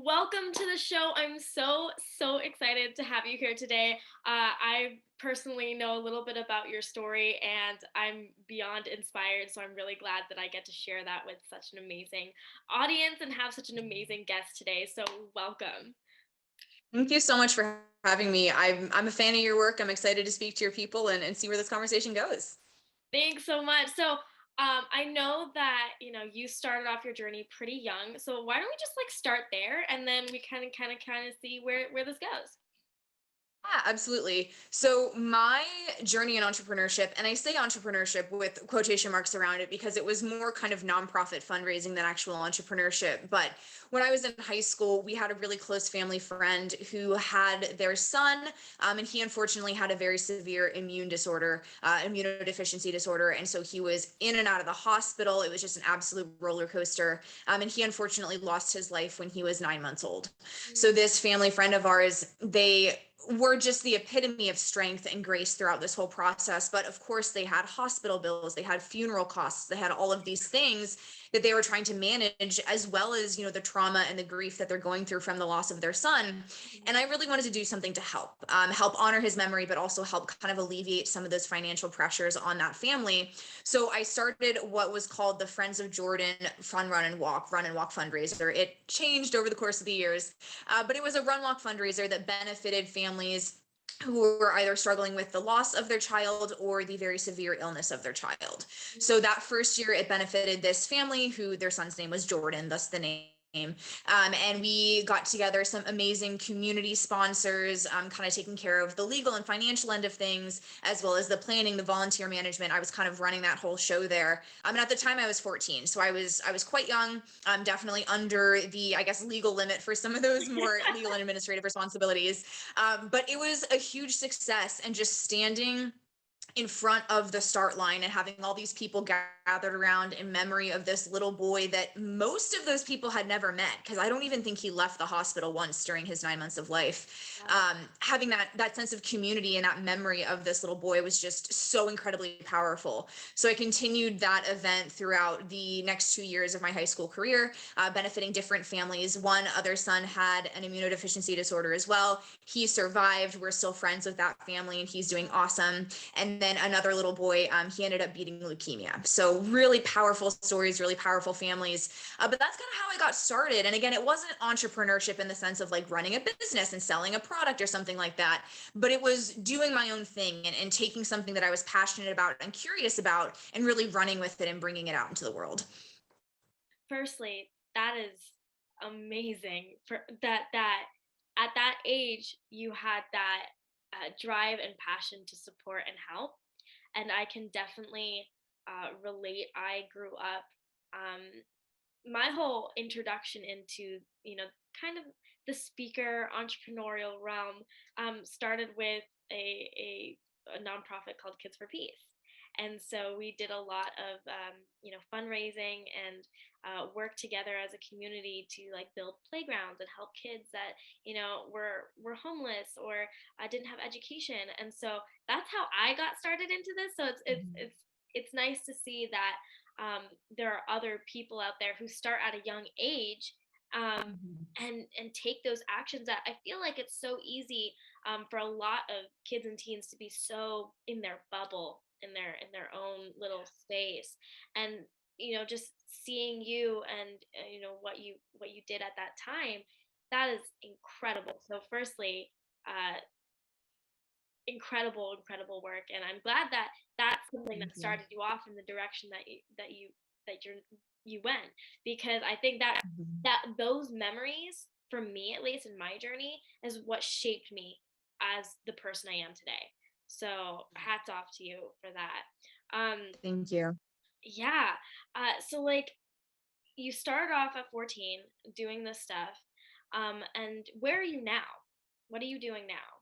welcome to the show. I'm so excited to have you here today. I personally know a little bit about your story and I'm beyond inspired. So I'm really glad that I get to share that with such an amazing audience and have such an amazing guest today. So, welcome. Thank you so much for having me. I'm a fan of your work. I'm excited to speak to your people and see where this conversation goes. Thanks so much. So, I know that you started off your journey pretty young. So why don't we just like start there, and then we kind of see where this goes. Yeah, absolutely. So my journey in entrepreneurship, and I say entrepreneurship with quotation marks around it because it was more kind of nonprofit fundraising than actual entrepreneurship. But when I was in high school, we had a really close family friend who had their son, and he unfortunately had a very severe immune disorder, immunodeficiency disorder, and so he was in and out of the hospital. It was just an absolute roller coaster, and he unfortunately lost his life when he was 9 months old. So this family friend of ours, they were just the epitome of strength and grace throughout this whole process. But of course, they had hospital bills, they had funeral costs, they had all of these things that they were trying to manage, as well as, the trauma and the grief that they're going through from the loss of their son. And I really wanted to do something to help honor his memory, but also help kind of alleviate some of those financial pressures on that family. So I started what was called the Friends of Jordan Run and Walk fundraiser. It changed over the course of the years, but it was a run walk fundraiser that benefited families who were either struggling with the loss of their child or the very severe illness of their child. So that first year, it benefited this family who their son's name was Jordan, thus the name. And we got together some amazing community sponsors, kind of taking care of the legal and financial end of things, as well as the planning, the volunteer management. I was kind of running that whole show there. And at the time, I was 14, so I was quite young. Definitely under the, I guess, legal limit for some of those more legal and administrative responsibilities. But it was a huge success, and just standing in front of the start line and having all these people gathered around in memory of this little boy that most of those people had never met, because I don't even think he left the hospital once during his 9 months of life. Wow. Having that sense of community and that memory of this little boy was just so incredibly powerful. So I continued that event throughout the next 2 years of my high school career, benefiting different families. One other son had an immunodeficiency disorder as well. He survived. We're still friends with that family, and he's doing awesome. And then another little boy, he ended up beating leukemia. So really powerful stories, really powerful families. But that's kind of how I got started. And again, it wasn't entrepreneurship in the sense of like running a business and selling a product or something like that, but it was doing my own thing and taking something that I was passionate about and curious about and really running with it and bringing it out into the world. Firstly, that is amazing for that at that age you had that drive and passion to support and help, and I can definitely relate. I grew up, um, my whole introduction into kind of the speaker entrepreneurial realm started with a nonprofit called Kids for Peace. And so we did a lot of fundraising and work together as a community to like build playgrounds and help kids that were homeless or didn't have education. And so that's how I got started into this. So it's nice to see that there are other people out there who start at a young age, Mhm. and take those actions. That I feel like it's so easy for a lot of kids and teens to be so in their bubble, in their own little space, and just seeing you and what you did at that time, that is incredible. So firstly, uh, incredible work, and I'm glad that that's something Thank that you. started you off in the direction that you went, because I think that Mhm. those memories, for me at least in my journey, is what shaped me as the person I am today. So hats off to you for that. um Thank you. yeah. So like, you started off at 14 doing this stuff, and where are you now? What are you doing now?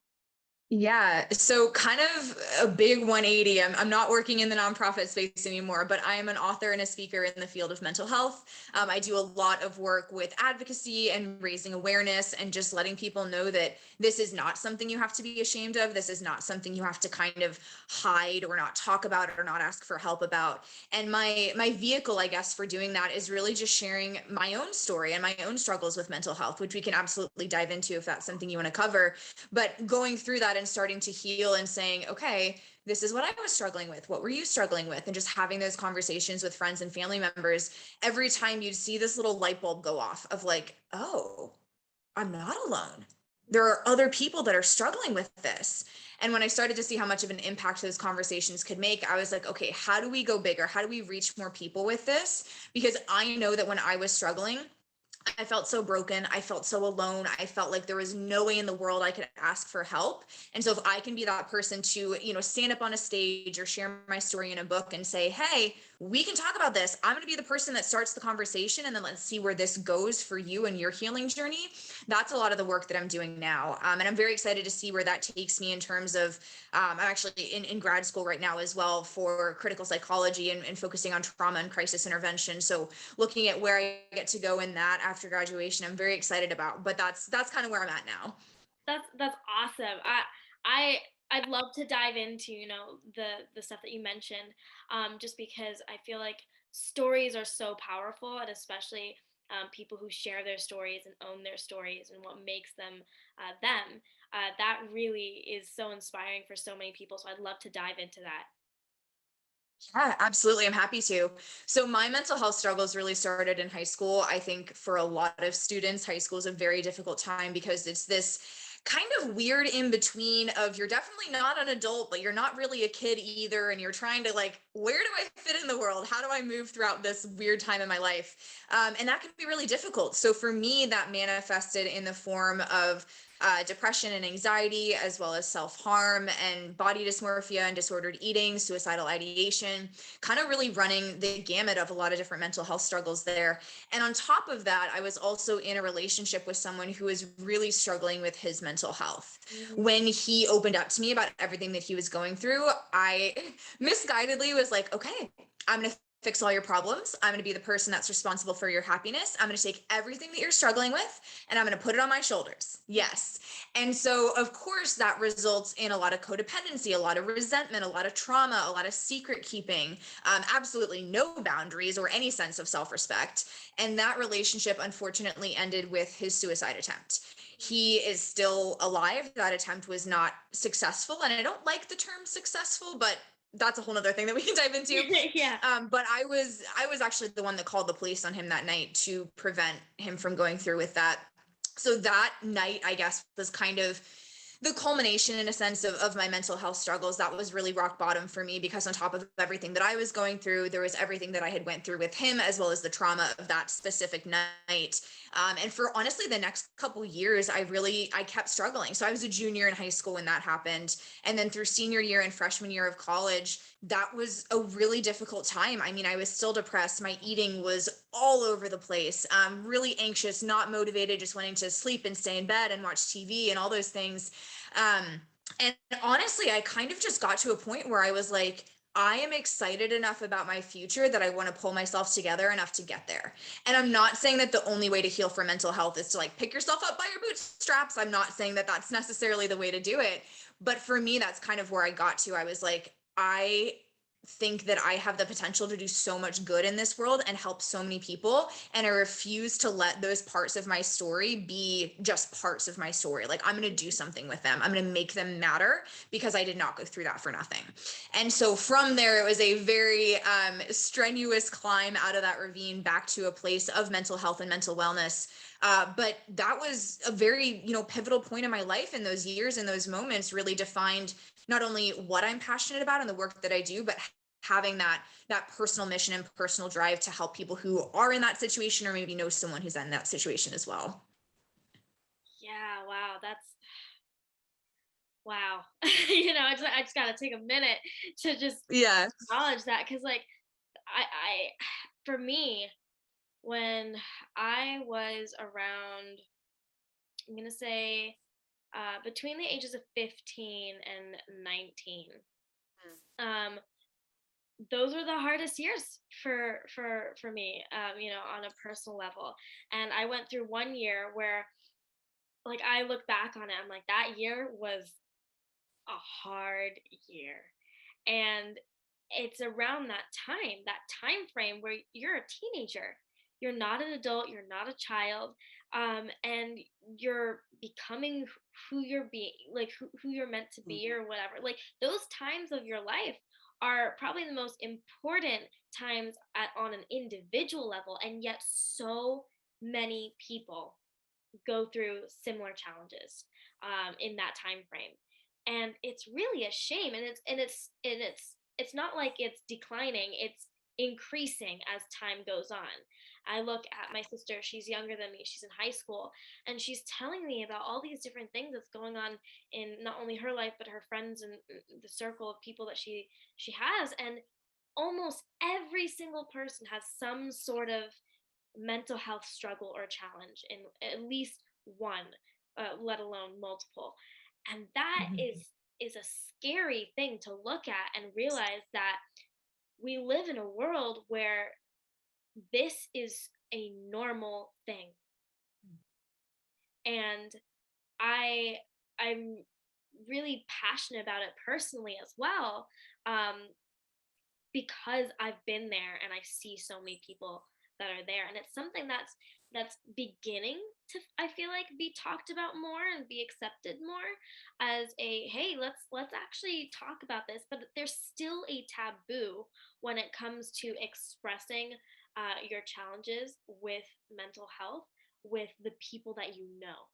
Yeah. So kind of a big 180. I'm not working in the nonprofit space anymore, but I am an author and a speaker in the field of mental health. I do a lot of work with advocacy and raising awareness and just letting people know that this is not something you have to be ashamed of. This is not something you have to kind of hide or not talk about or not ask for help about. And my vehicle, I guess, for doing that is really just sharing my own story and my own struggles with mental health, which we can absolutely dive into if that's something you want to cover. But going through that and starting to heal and saying, okay, this is what I was struggling with. What were you struggling with? And just having those conversations with friends and family members, every time you'd see this little light bulb go off of like, oh, I'm not alone. There are other people that are struggling with this. And when I started to see how much of an impact those conversations could make, I was like, okay, how do we go bigger? How do we reach more people with this? Because I know that when I was struggling, I felt so broken. I felt so alone. I felt like there was no way in the world I could ask for help. And so if I can be that person to, stand up on a stage or share my story in a book and say, hey, we can talk about this. I'm going to be the person that starts the conversation and then let's see where this goes for you and your healing journey. That's a lot of the work that I'm doing now. And I'm very excited to see where that takes me in terms of, I'm actually in grad school right now as well for critical psychology and focusing on trauma and crisis intervention. So looking at where I get to go in that after graduation, I'm very excited about, but that's kind of where I'm at now. That's awesome. I I'd love to dive into, the stuff that you mentioned, just because I feel like stories are so powerful, and especially people who share their stories and own their stories and what makes them them. That really is so inspiring for so many people. So I'd love to dive into that. Yeah, absolutely. I'm happy to. So my mental health struggles really started in high school. I think for a lot of students, high school is a very difficult time because it's this kind of weird in between of you're definitely not an adult, but you're not really a kid either. And you're trying to like, where do I fit in the world? How do I move throughout this weird time in my life? And that can be really difficult. So for me, that manifested in the form of depression and anxiety, as well as self harm and body dysmorphia and disordered eating, suicidal ideation, kind of really running the gamut of a lot of different mental health struggles there. And on top of that, I was also in a relationship with someone who was really struggling with his mental health. Mhm. When he opened up to me about everything that he was going through, I misguidedly was like, okay, I'm going to fix all your problems. I'm going to be the person that's responsible for your happiness. I'm going to take everything that you're struggling with and I'm going to put it on my shoulders. Yes. And so, of course, that results in a lot of codependency, a lot of resentment, a lot of trauma, a lot of secret keeping, absolutely no boundaries or any sense of self respect. And that relationship, unfortunately, ended with his suicide attempt. He is still alive. That attempt was not successful. And I don't like the term successful, but that's a whole nother thing that we can dive into. Yeah. But I was actually the one that called the police on him that night to prevent him from going through with that. So that night, I guess, was kind of the culmination in a sense of my mental health struggles. That was really rock bottom for me because on top of everything that I was going through, there was everything that I had went through with him, as well as the trauma of that specific night. And for honestly the next couple years, I kept struggling. So I was a junior in high school when that happened, and then through senior year and freshman year of college, that was a really difficult time. I mean, I was still depressed. My eating was all over the place, really anxious, not motivated, just wanting to sleep and stay in bed and watch TV and all those things. Um, and honestly, I kind of just got to a point where I was like, I am excited enough about my future that I want to pull myself together enough to get there. And I'm not saying that the only way to heal from mental health is to like pick yourself up by your bootstraps. I'm not saying that that's necessarily the way to do it. But for me, that's kind of where I got to. I was like, I think that I have the potential to do so much good in this world and help so many people. And I refuse to let those parts of my story be just parts of my story. Like, I'm going to do something with them. I'm going to make them matter because I did not go through that for nothing. And so from there, it was a very strenuous climb out of that ravine back to a place of mental health and mental wellness. But that was a very, pivotal point in my life. And those years and those moments really defined not only what I'm passionate about and the work that I do, but having that personal mission and personal drive to help people who are in that situation or maybe know someone who's in that situation as well. Yeah. Wow. That's wow. I just gotta take a minute to just Yeah. acknowledge that, because like I for me, when I was around, I'm gonna say between the ages of 15 and 19. Um, those were the hardest years for me, on a personal level. And I went through one year where, like, I look back on it, I'm like, that year was a hard year. And it's around that time frame where you're a teenager. You're not an adult, you're not a child, and you're becoming who you're being, like who you're meant to be or whatever. Like those times of your life are probably the most important times on an individual level, and yet so many people go through similar challenges in that time frame, and it's really a shame. And it's not like it's declining, it's increasing as time goes on. I look at my sister, she's younger than me, she's in high school, and she's telling me about all these different things that's going on in not only her life but her friends and the circle of people that she has. And almost every single person has some sort of mental health struggle or challenge in at least one, let alone multiple. And that is a scary thing to look at and realize that we live in a world where this is a normal thing. And I'm really passionate about it personally as well, because I've been there and I see so many people that are there. And it's something that's beginning to, I feel like, be talked about more and be accepted more as a, hey, let's actually talk about this. But there's still a taboo when it comes to expressing your challenges with mental health with the people that you know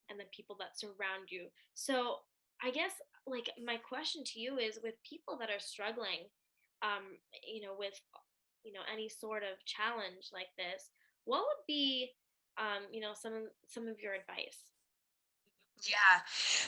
and the people that surround you. So I guess, like, my question to you is, with people that are struggling, with any sort of challenge like this, what would be, some of your advice? Yeah,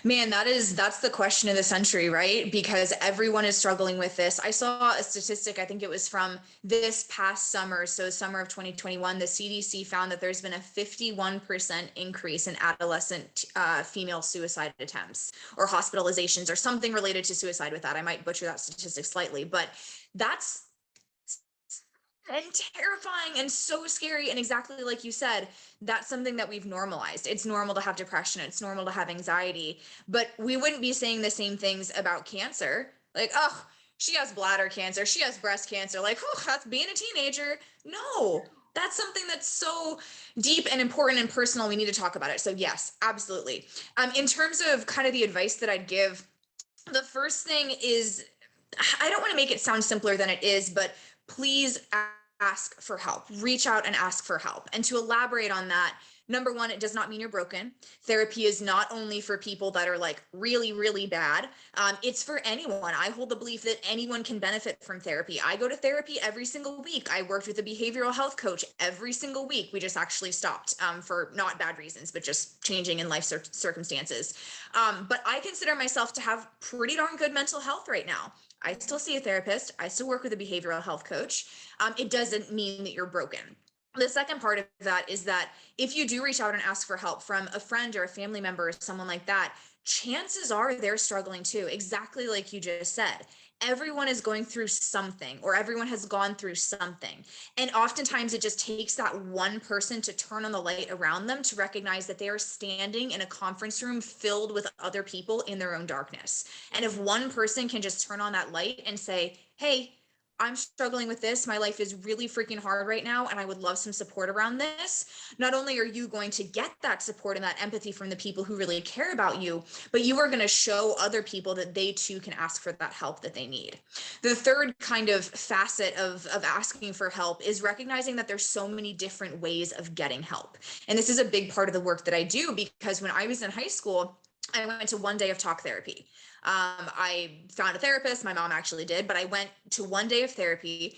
man, that's the question of the century, right? Because everyone is struggling with this. I saw a statistic, I think it was from this past summer, so summer of 2021, the CDC found that there's been a 51% increase in adolescent female suicide attempts or hospitalizations or something related to suicide with that. I might butcher that statistic slightly, but that's and terrifying and so scary. And exactly like you said, that's something that we've normalized. It's normal to have depression, it's normal to have anxiety, but we wouldn't be saying the same things about cancer. Like, oh, she has bladder cancer, she has breast cancer. Like, oh, that's being a teenager. No, that's something that's so deep and important and personal. We need to talk about it. So yes, absolutely. In terms of kind of the advice that I'd give, the first thing is, I don't want to make it sound simpler than it is, but please ask for help. Reach out and ask for help. And to elaborate on that, number one, it does not mean you're broken. Therapy is not only for people that are like really, really bad. It's for anyone. I hold the belief that anyone can benefit from therapy. I go to therapy every single week. I worked with a behavioral health coach every single week. We just actually stopped for not bad reasons, but just changing in life circumstances. But I consider myself to have pretty darn good mental health right now. I still see a therapist. I still work with a behavioral health coach. It doesn't mean that you're broken. The second part of that is that if you do reach out and ask for help from a friend or a family member or someone like that, chances are they're struggling too, exactly like you just said. Everyone is going through something, or everyone has gone through something. And oftentimes it just takes that one person to turn on the light around them to recognize that they are standing in a conference room filled with other people in their own darkness. And if one person can just turn on that light and say, hey, I'm struggling with this. My life is really freaking hard right now, and I would love some support around this. Not only are you going to get that support and that empathy from the people who really care about you, but you are going to show other people that they too can ask for that help that they need. The third kind of facet of asking for help is recognizing that there's so many different ways of getting help. And this is a big part of the work that I do, because when I was in high school, I went to one day of talk therapy. I found a therapist, my mom actually did, but I went to one day of therapy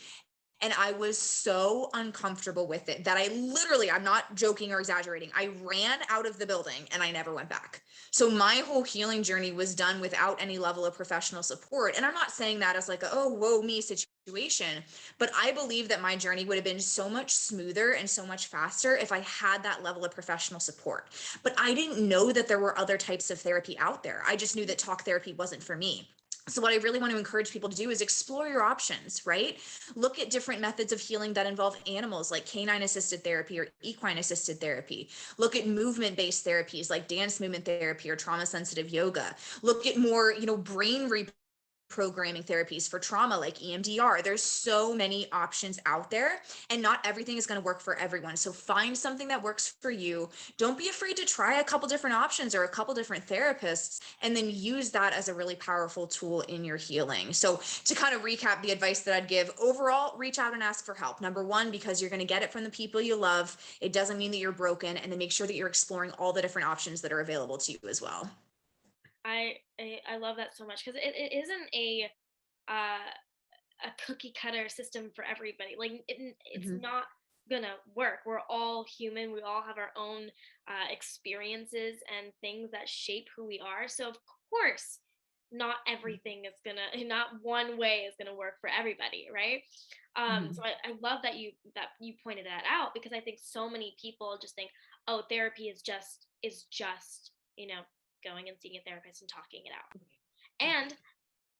and I was so uncomfortable with it that I literally, I'm not joking or exaggerating, I ran out of the building and I never went back. So my whole healing journey was done without any level of professional support. And I'm not saying that as like a, oh, whoa, me situation. situation. But I believe that my journey would have been so much smoother and so much faster if I had that level of professional support. But I didn't know that there were other types of therapy out there. I just knew that talk therapy wasn't for me. So what I really want to encourage people to do is explore your options, right? Look at different methods of healing that involve animals like canine assisted therapy or equine assisted therapy. Look at movement based therapies like dance movement therapy or trauma sensitive yoga. Look at more, brain programming therapies for trauma like EMDR. There's so many options out there, and not everything is going to work for everyone. So find something that works for you. Don't be afraid to try a couple different options or a couple different therapists, and then use that as a really powerful tool in your healing. So to kind of recap the advice that I'd give overall, reach out and ask for help. Number one, because you're going to get it from the people you love. It doesn't mean that you're broken, and then make sure that you're exploring all the different options that are available to you as well. I love that so much because it isn't uh, a cookie cutter system for everybody. Like it's Mhm. not gonna work. We're all human. We all have our own experiences and things that shape who we are. So of course, not everything is gonna, not one way is gonna work for everybody, right? So Mhm. I love that you pointed that out because I think so many people just think, oh, therapy is just going and seeing a therapist and talking it out. And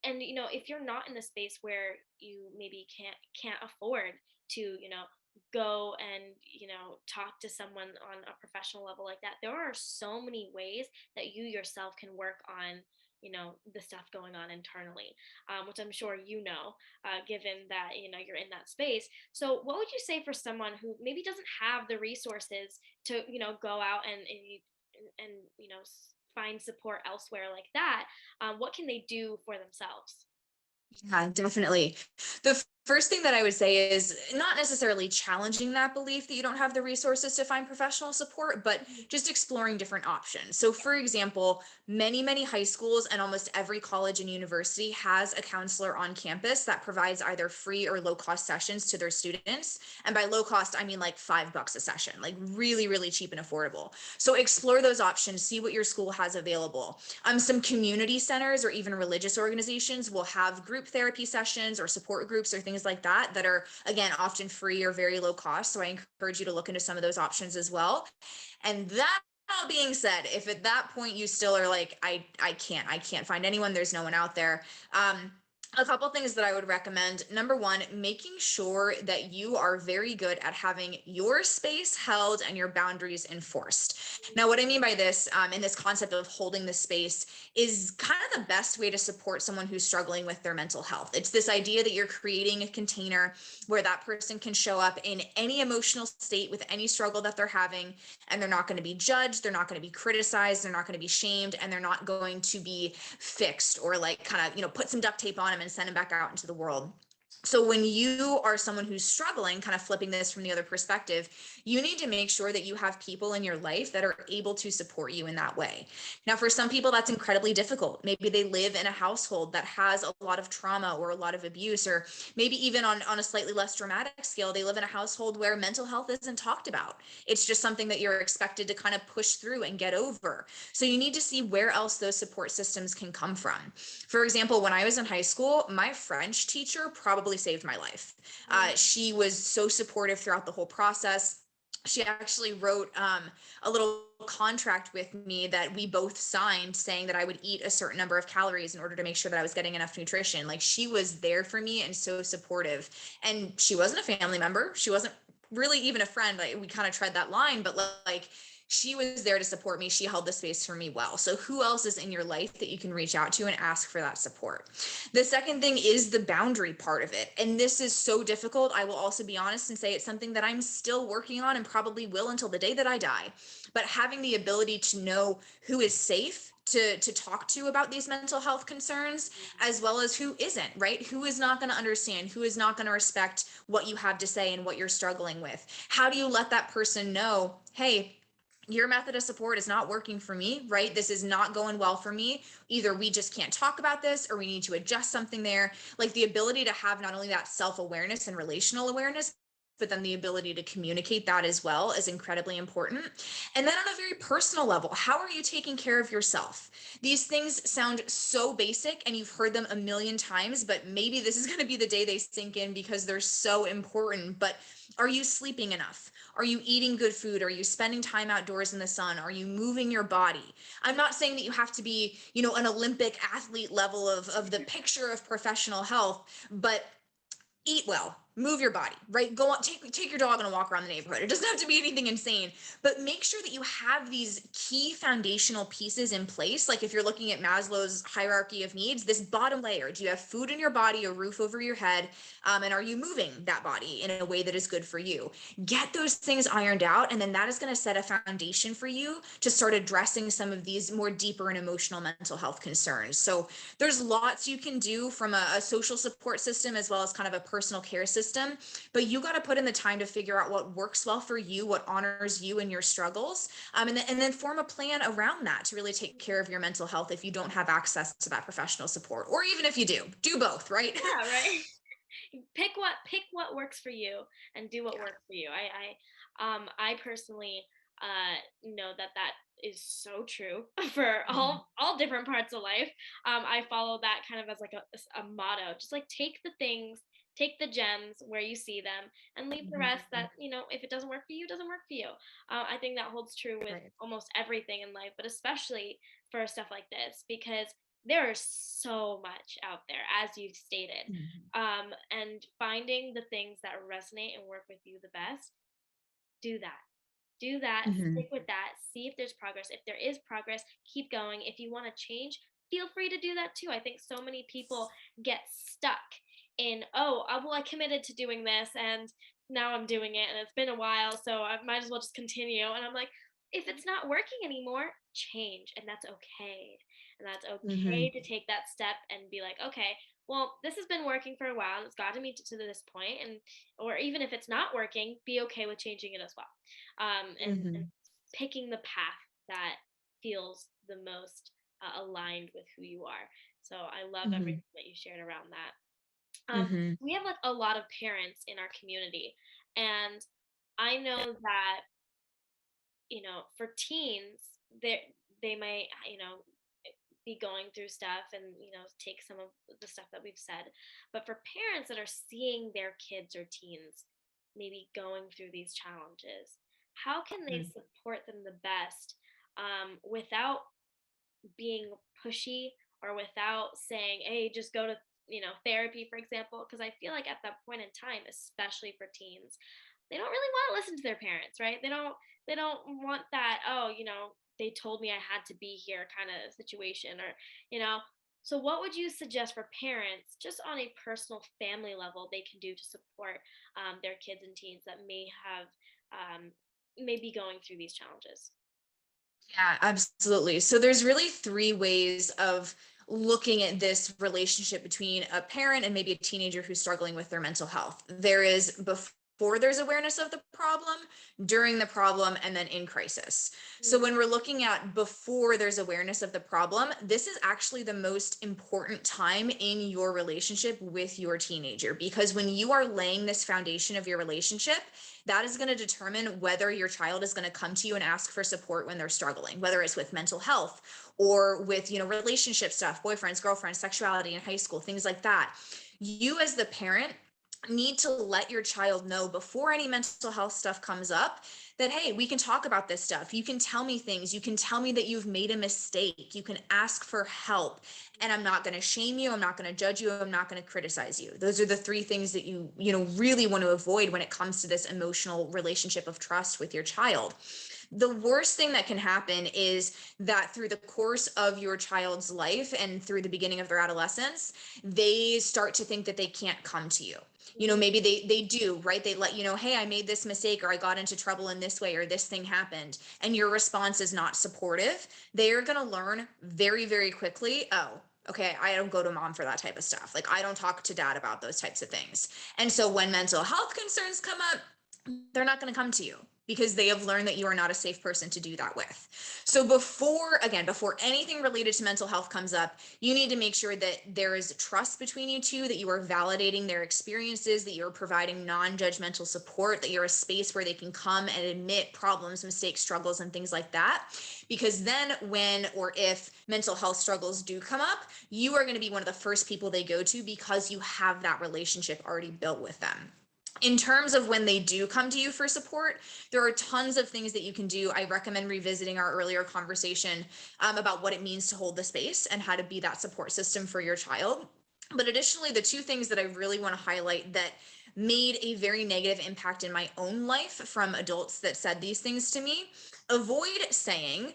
if you're not in the space where you maybe can't afford to go and talk to someone on a professional level like that, there are so many ways that you yourself can work on the stuff going on internally, which I'm sure given that you're in that space. So what would you say for someone who maybe doesn't have the resources to go out and find support elsewhere like that? What can they do for themselves? Yeah, definitely. The first thing that I would say is not necessarily challenging that belief that you don't have the resources to find professional support, but Mhm. just exploring different options. So, for example, many high schools and almost every college and university has a counselor on campus that provides either free or low cost sessions to their students. And by low cost, I mean like $5 a session, like really, really cheap and affordable. So, explore those options, see what your school has available. Some community centers or even religious organizations will have group therapy sessions or support groups or things like that that are, again, often free or very low cost. So I encourage you to look into some of those options as well. And that all being said, if at that point you still are like, I can't find anyone, there's no one out there. A couple things that I would recommend. Number one, making sure that you are very good at having your space held and your boundaries enforced. Now, what I mean by this, in this concept of holding the space, is kind of the best way to support someone who's struggling with their mental health. It's this idea that you're creating a container where that person can show up in any emotional state with any struggle that they're having, and they're not going to be judged, they're not going to be criticized, they're not going to be shamed, and they're not going to be fixed or like kind of, put some duct tape on them and send them back out into the world. So when you are someone who's struggling, kind of flipping this from the other perspective, you need to make sure that you have people in your life that are able to support you in that way. Now, for some people, that's incredibly difficult. Maybe they live in a household that has a lot of trauma or a lot of abuse, or maybe even on a slightly less dramatic scale, they live in a household where mental health isn't talked about. It's just something that you're expected to kind of push through and get over. So you need to see where else those support systems can come from. For example, when I was in high school, my French teacher probably saved my life. Mm. She was so supportive throughout the whole process. She actually wrote a little contract with me that we both signed saying that I would eat a certain number of calories in order to make sure that I was getting enough nutrition. Like, she was there for me and so supportive. And she wasn't a family member. She wasn't really even a friend. Like, we kind of tread that line, but like, she was there to support me. She held the space for me well. So who else is in your life that you can reach out to and ask for that support? The second thing is the boundary part of it. And this is so difficult. I will also be honest and say it's something that I'm still working on and probably will until the day that I die. But having the ability to know who is safe to talk to about these mental health concerns, as well as who isn't, right? Who is not going to understand, who is not going to respect what you have to say and what you're struggling with. How do you let that person know, hey, your method of support is not working for me, right? This is not going well for me. Either we just can't talk about this or we need to adjust something there. Like, the ability to have not only that self-awareness and relational awareness, but then the ability to communicate that as well is incredibly important. And then on a very personal level, how are you taking care of yourself? These things sound so basic and you've heard them a million times, but maybe this is going to be the day they sink in because they're so important. But are you sleeping enough? Are you eating good food? Are you spending time outdoors in the sun? Are you moving your body? I'm not saying that you have to be, an Olympic athlete level of the picture of professional health, but eat well, move your body, right? Go on, take your dog on a walk around the neighborhood. It doesn't have to be anything insane, but make sure that you have these key foundational pieces in place. Like if you're looking at Maslow's hierarchy of needs, this bottom layer, do you have food in your body, a roof over your head? And are you moving that body in a way that is good for you? Get those things ironed out. And then that is going to set a foundation for you to start addressing some of these more deeper and emotional mental health concerns. So there's lots you can do from a social support system as well as kind of a personal care system, but you got to put in the time to figure out what works well for you, what honors you and your struggles, and then form a plan around that to really take care of your mental health if you don't have access to that professional support, or even if you do both, right? Yeah, right. Pick what works for you and do what Yeah. works for you. I personally know that is so true for Mhm. all different parts of life. I follow that kind of as like a motto. Just like take the gems where you see them, and leave the rest Mhm. that, if it doesn't work for you, it doesn't work for you. I think that holds true with Right. almost everything in life, but especially for stuff like this, because there is so much out there, as you've stated. Mhm. And finding the things that resonate and work with you the best, do that. Do that, Mhm. stick with that, see if there's progress. If there is progress, keep going. If you want to change, feel free to do that too. I think so many people get stuck in, oh, well, I committed to doing this and now I'm doing it and it's been a while, so I might as well just continue. And I'm like, if it's not working anymore, change, and that's okay. And that's okay Mhm. to take that step and be like, okay, well, this has been working for a while and it's gotten me to this point, and or even if it's not working, be okay with changing it as well. And Mhm. picking the path that feels the most aligned with who you are. So I love Mhm. everything that you shared around that. Mhm. We have like a lot of parents in our community, and I know that, for teens, they might, be going through stuff and, take some of the stuff that we've said. But for parents that are seeing their kids or teens maybe going through these challenges, how can they Mhm. support them the best, without being pushy, or without saying, hey, just go to, therapy, for example? Because I feel like at that point in time, especially for teens, they don't really want to listen to their parents, right? They don't want that, oh, they told me I had to be here kind of situation, or, you know. So what would you suggest for parents, just on a personal family level, they can do to support their kids and teens that may be going through these challenges? Yeah, absolutely. So there's really three ways of looking at this relationship between a parent and maybe a teenager who's struggling with their mental health. There is before there's awareness of the problem, during the problem, and then in crisis. So Mm. when we're looking at before there's awareness of the problem, this is actually the most important time in your relationship with your teenager, because when you are laying this foundation of your relationship, that is going to determine whether your child is going to come to you and ask for support when they're struggling, whether it's with mental health or with, relationship stuff, boyfriends, girlfriends, sexuality in high school, things like that. You as the parent need to let your child know before any mental health stuff comes up that, hey, we can talk about this stuff. You can tell me things. You can tell me that you've made a mistake. You can ask for help, and I'm not going to shame you. I'm not going to judge you. I'm not going to criticize you. Those are the three things that you really want to avoid when it comes to this emotional relationship of trust with your child. The worst thing that can happen is that through the course of your child's life and through the beginning of their adolescence, they start to think that they can't come to you. Mm. Maybe they do, right? They let you know, hey, I made this mistake, or I got into trouble in this way, or this thing happened, and your response is not supportive. They are going to learn very, very quickly, oh, okay, I don't go to mom for that type of stuff. Like, I don't talk to dad about those types of things. And so when mental health concerns come up, they're not going to come to you. because they have learned that you are not a safe person to do that with. So before anything related to mental health comes up, you need to make sure that there is trust between you two, that you are validating their experiences, that you're providing non-judgmental support, that you're a space where they can come and admit problems, mistakes, struggles, and things like that. Because then when or if mental health struggles do come up, you are going to be one of the first people they go to because you have that relationship already built with them. In terms of when they do come to you for support, there are tons of things that you can do. I recommend revisiting our earlier conversation about what it means to hold the space and how to be that support system for your child. But additionally, the two things that I really want to highlight that made a very negative impact in my own life from adults that said these things to me: avoid saying,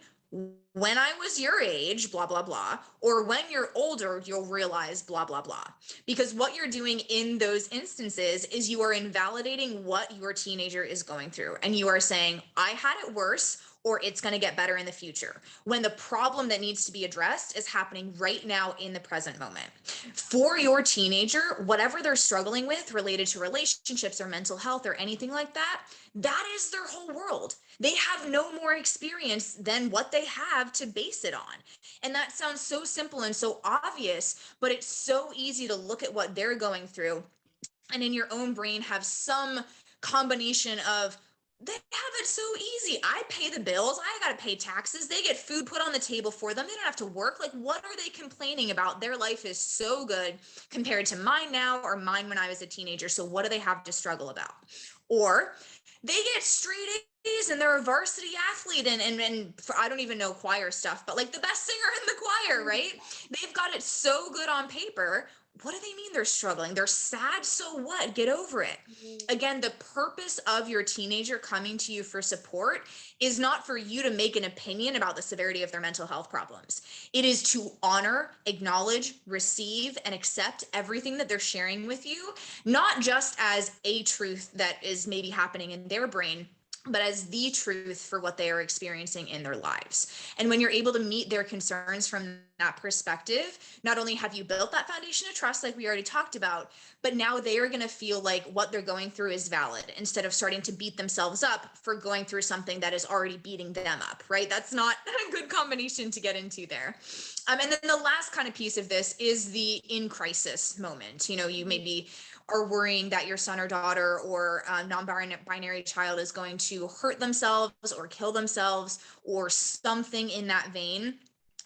when I was your age, blah, blah, blah, or when you're older, you'll realize blah, blah, blah. Because what you're doing in those instances is you are invalidating what your teenager is going through. And you are saying, I had it worse, or it's going to get better in the future, when the problem that needs to be addressed is happening right now in the present moment. For your teenager, whatever they're struggling with related to relationships or mental health or anything like that, that is their whole world. They have no more experience than what they have to base it on. And that sounds so simple and so obvious, but it's so easy to look at what they're going through and in your own brain have some combination of, they have it so easy. I pay the bills. I got to pay taxes. They get food put on the table for them. They don't have to work. Like, what are they complaining about? Their life is so good compared to mine now or mine when I was a teenager. So what do they have to struggle about? Or they get straight A's and they're a varsity athlete and I don't even know choir stuff, but like the best singer in the choir, right? They've got it so good on paper. What do they mean they're struggling? They're sad. So what? Get over it. Again, the purpose of your teenager coming to you for support is not for you to make an opinion about the severity of their mental health problems. It is to honor, acknowledge, receive, and accept everything that they're sharing with you, not just as a truth that is maybe happening in their brain, but as the truth for what they are experiencing in their lives. And when you're able to meet their concerns from that perspective, not only have you built that foundation of trust, like we already talked about, but now they are going to feel like what they're going through is valid instead of starting to beat themselves up for going through something that is already beating them up, right? That's not a good combination to get into there. And then the last kind of piece of this is the in crisis moment. You know, you maybe are worrying that your son or daughter or non-binary child is going to hurt themselves or kill themselves or something in that vein.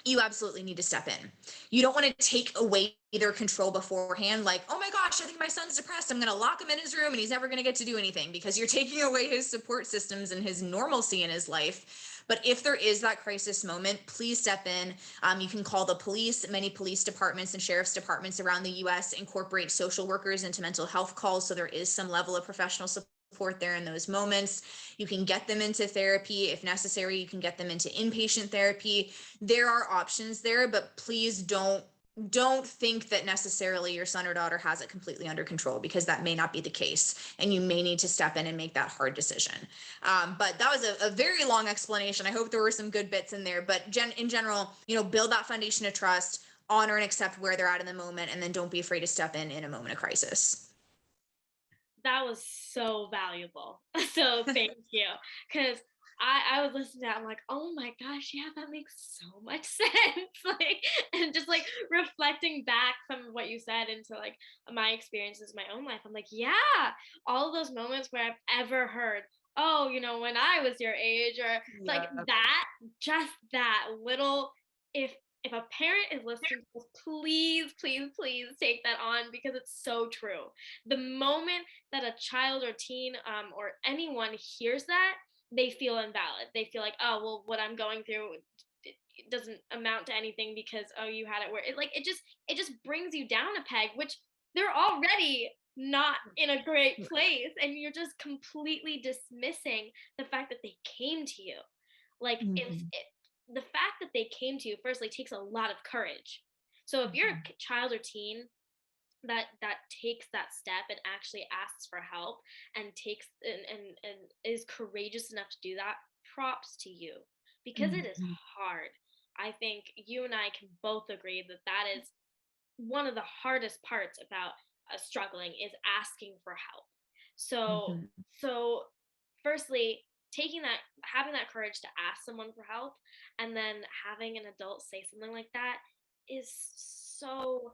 You absolutely need to step in. You don't want to take away their control beforehand, like, oh my gosh, I think my son's depressed. I'm going to lock him in his room and he's never going to get to do anything, because you're taking away his support systems and his normalcy in his life. But if there is that crisis moment, please step in. You can call the police. Many police departments and sheriff's departments around the US incorporate social workers into mental health calls. So there is some level of professional support there in those moments. You can get them into therapy. If necessary, you can get them into inpatient therapy. There are options there, but please don't think that necessarily your son or daughter has it completely under control, because that may not be the case, and you may need to step in and make that hard decision. But that was a very long explanation. I hope there were some good bits in there, but in general, you know, build that foundation of trust, honor and accept where they're at in the moment, and then don't be afraid to step in a moment of crisis. That was so valuable. So thank you. Because I was listening to that, I'm like, oh my gosh, yeah, that makes so much sense. Like, and just like reflecting back some of what you said into like my experiences in my own life. I'm like, yeah, all of those moments where I've ever heard, oh, you know, when I was your age, or like Yeah. that, just that little, if if a parent is listening to this, please, please, please take that on, because it's so true. The moment that a child or teen or anyone hears that, they feel invalid. They feel like, oh, well, what I'm going through, it doesn't amount to anything because, oh, you had it where it just brings you down a peg, which they're already not in a great place, and you're just completely dismissing the fact that they came to you. Like, Mhm. the fact that they came to you firstly takes a lot of courage. So if you're a Mhm. child or teen that takes that step and actually asks for help, and takes and is courageous enough to do that, props to you, because it is Mhm. hard. I think you and I can both agree that that is one of the hardest parts about, struggling, is asking for help. So Mhm. so firstly, having that courage to ask someone for help, and then having an adult say something like that is so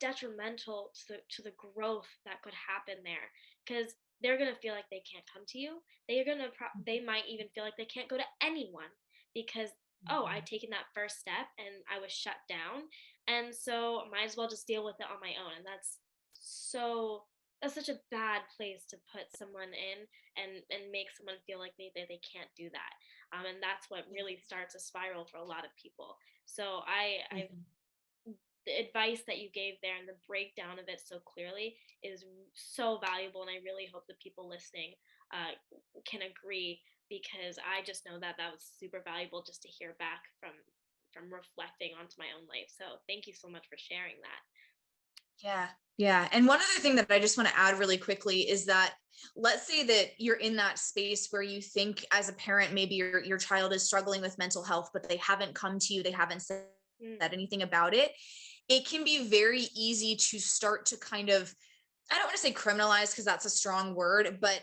detrimental to the growth that could happen there, because they're going to feel like they can't come to you. They might even feel like they can't go to anyone because, oh, I've taken that first step and I was shut down, and so might as well just deal with it on my own. And that's such a bad place to put someone in, and make someone feel like they can't do that. And that's what really starts a spiral for a lot of people. So I Mhm. the advice that you gave there and the breakdown of it so clearly is so valuable, and I really hope the people listening uh, can agree, because I just know that that was super valuable just to hear back from reflecting onto my own life. So thank you so much for sharing that. Yeah. Yeah. And one other thing that I just want to add really quickly is that, let's say that you're in that space where you think as a parent, maybe your child is struggling with mental health, but they haven't come to you, they haven't said Mm. anything about it. It can be very easy to start to kind of, I don't want to say criminalize because that's a strong word, but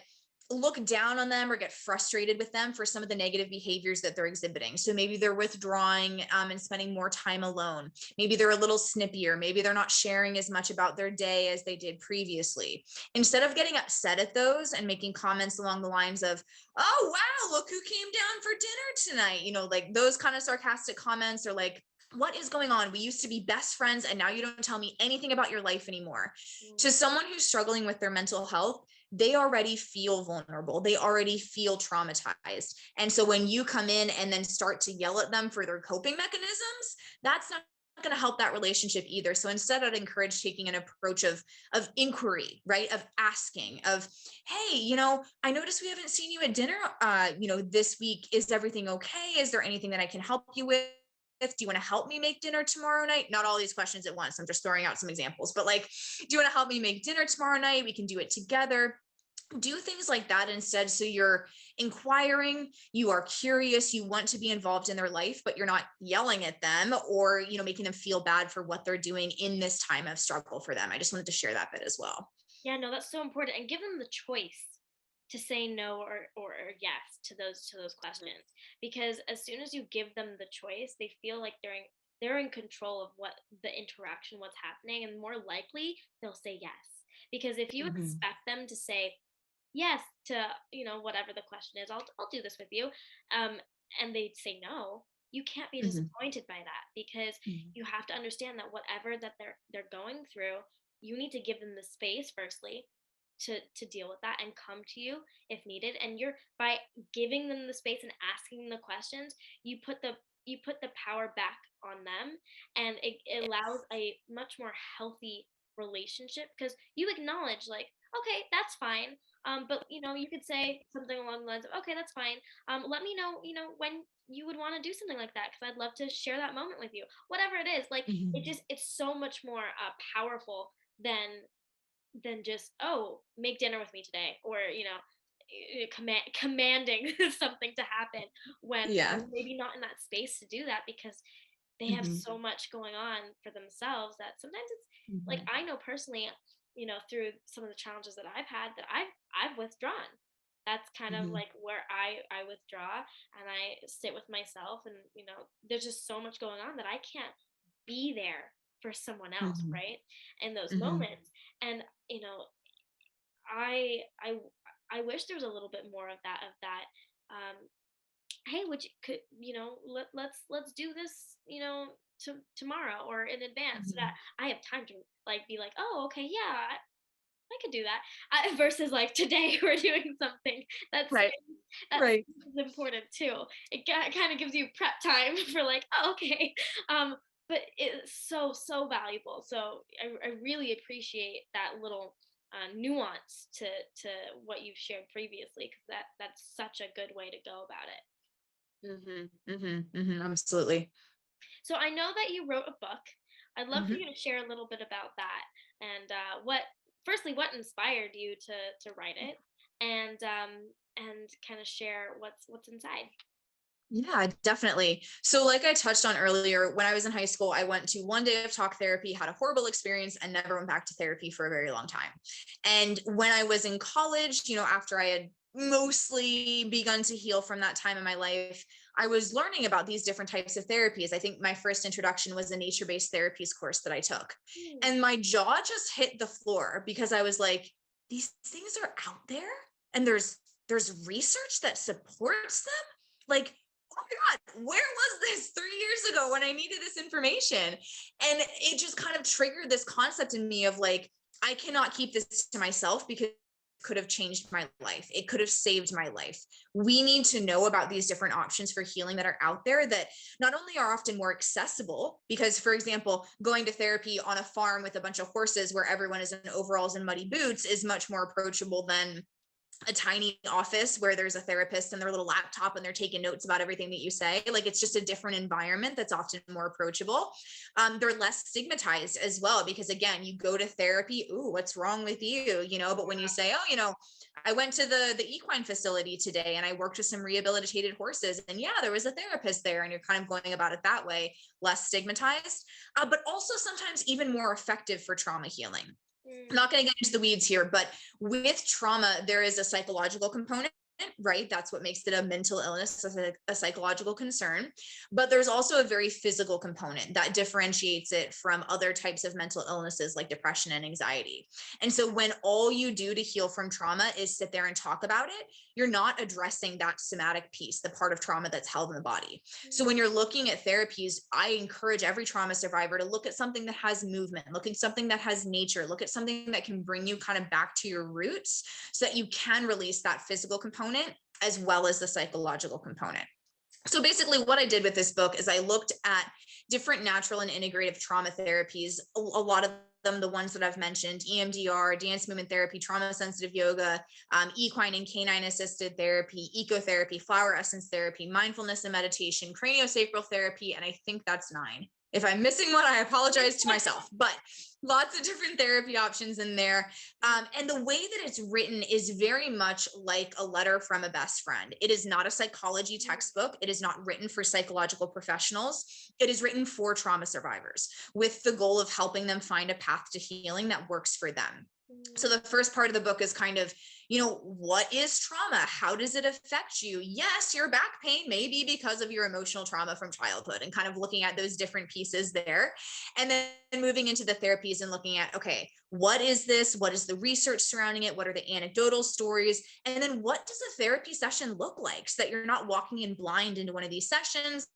look down on them or get frustrated with them for some of the negative behaviors that they're exhibiting. So maybe they're withdrawing and spending more time alone. Maybe they're a little snippier. Maybe they're not sharing as much about their day as they did previously. Instead of getting upset at those and making comments along the lines of, oh, wow, look who came down for dinner tonight. Like those kind of sarcastic comments, or like, what is going on? We used to be best friends and now you don't tell me anything about your life anymore. Mm. To someone who's struggling with their mental health, they already feel vulnerable. They already feel traumatized. And so when you come in and then start to yell at them for their coping mechanisms, that's not going to help that relationship either. So instead, I'd encourage taking an approach of inquiry, right? Of asking, of, hey, I noticed we haven't seen you at dinner, this week. Is everything okay? Is there anything that I can help you with? Do you want to help me make dinner tomorrow night? Not all these questions at once. I'm just throwing out some examples, but like, do you want to help me make dinner tomorrow night? We can do it together. Do things like that instead. So you're inquiring, you are curious, you want to be involved in their life, but you're not yelling at them or, making them feel bad for what they're doing in this time of struggle for them. I just wanted to share that bit as well. Yeah, no, that's so important, and give them the choice to say no or yes to those questions, because as soon as you give them the choice, they feel like they're in control of what the interaction, what's happening, and more likely they'll say yes. Because if you Mhm. expect them to say yes to, whatever the question is, I'll do this with you, um and they say no, you can't be Mhm. disappointed by that, because Mhm. you have to understand that whatever that they're going through, you need to give them the space firstly to deal with that and come to you if needed. And you're by giving them the space and asking the questions, you put the power back on them, and it allows Yes. a much more healthy relationship, because you acknowledge, like, okay, that's fine. But you could say something along the lines of, okay, that's fine. Let me know, when you would want to do something like that, because I'd love to share that moment with you. Whatever it is, like, Mhm. it's so much more powerful than just, oh, make dinner with me today, or commanding something to happen when Yeah. they're maybe not in that space to do that, because they have Mhm. so much going on for themselves that sometimes it's like, Mhm. I know personally, through some of the challenges that I've had, that I've withdrawn. That's kind of Mhm. like where I withdraw, and I sit with myself, and there's just so much going on that I can't be there for someone else, Mhm. right? In those Mhm. moments. And you know I I I wish there was a little bit more of that. Um, hey, would you could let's do this, tomorrow or in advance, so that Mhm. I have time to, like, be like, oh, okay, yeah, I could do that. Versus like, today we're doing something that's Right. that's Right. important too. It kind of gives you prep time for, like, oh, okay. Um, but it's so valuable. So I really appreciate that little nuance to what you've shared previously, because that's such a good way to go about it. Mhm. Mhm. Mhm. Absolutely. So I know that you wrote a book. I'd love for Mhm. you to share a little bit about that, and what inspired you to write it, and kind of share what's inside. Yeah, definitely. So, like I touched on earlier, when I was in high school, I went to one day of talk therapy, had a horrible experience, and never went back to therapy for a very long time. And when I was in college, after I had mostly begun to heal from that time in my life, I was learning about these different types of therapies. I think my first introduction was a nature-based therapies course that I took. Hmm. And my jaw just hit the floor because I was like, these things are out there and there's research that supports them. Like, oh my God, where was this 3 years ago when I needed this information? And it just kind of triggered this concept in me of like, I cannot keep this to myself because could have changed my life. It could have saved my life. We need to know about these different options for healing that are out there that not only are often more accessible, because, for example, going to therapy on a farm with a bunch of horses where everyone is in overalls and muddy boots is much more approachable than a tiny office where there's a therapist and their little laptop and they're taking notes about everything that you say. Like, it's just a different environment that's often more approachable. They're less stigmatized as well, because again, you go to therapy, ooh, what's wrong with you? But when you say, oh, I went to the equine facility today and I worked with some rehabilitated horses, and yeah, there was a therapist there, and you're kind of going about it that way, less stigmatized, but also sometimes even more effective for trauma healing. I'm not going to get into the weeds here, but with trauma, there is a psychological component, right? That's what makes it a mental illness, a psychological concern. But there's also a very physical component that differentiates it from other types of mental illnesses like depression and anxiety. And so when all you do to heal from trauma is sit there and talk about it, you're not addressing that somatic piece, the part of trauma that's held in the body. So when you're looking at therapies, I encourage every trauma survivor to look at something that has movement, look at something that has nature, look at something that can bring you kind of back to your roots so that you can release that physical component as well as the psychological component. So basically what I did with this book is I looked at different natural and integrative trauma therapies, a lot of them, the ones that I've mentioned: EMDR, dance movement therapy, trauma sensitive yoga, equine and canine assisted therapy, ecotherapy, flower essence therapy, mindfulness and meditation, craniosacral therapy, and I think that's 9. If I'm missing one, I apologize to myself, but lots of different therapy options in there. And the way that it's written is very much like a letter from a best friend. It is not a psychology textbook. It is not written for psychological professionals. It is written for trauma survivors with the goal of helping them find a path to healing that works for them. So the first part of the book is kind of, what is trauma? How does it affect you? Yes, your back pain may be because of your emotional trauma from childhood, and kind of looking at those different pieces there. And then moving into the therapies and looking at, okay, what is this? What is the research surrounding it? What are the anecdotal stories? And then what does a therapy session look like so that you're not walking in blind into one of these sessions,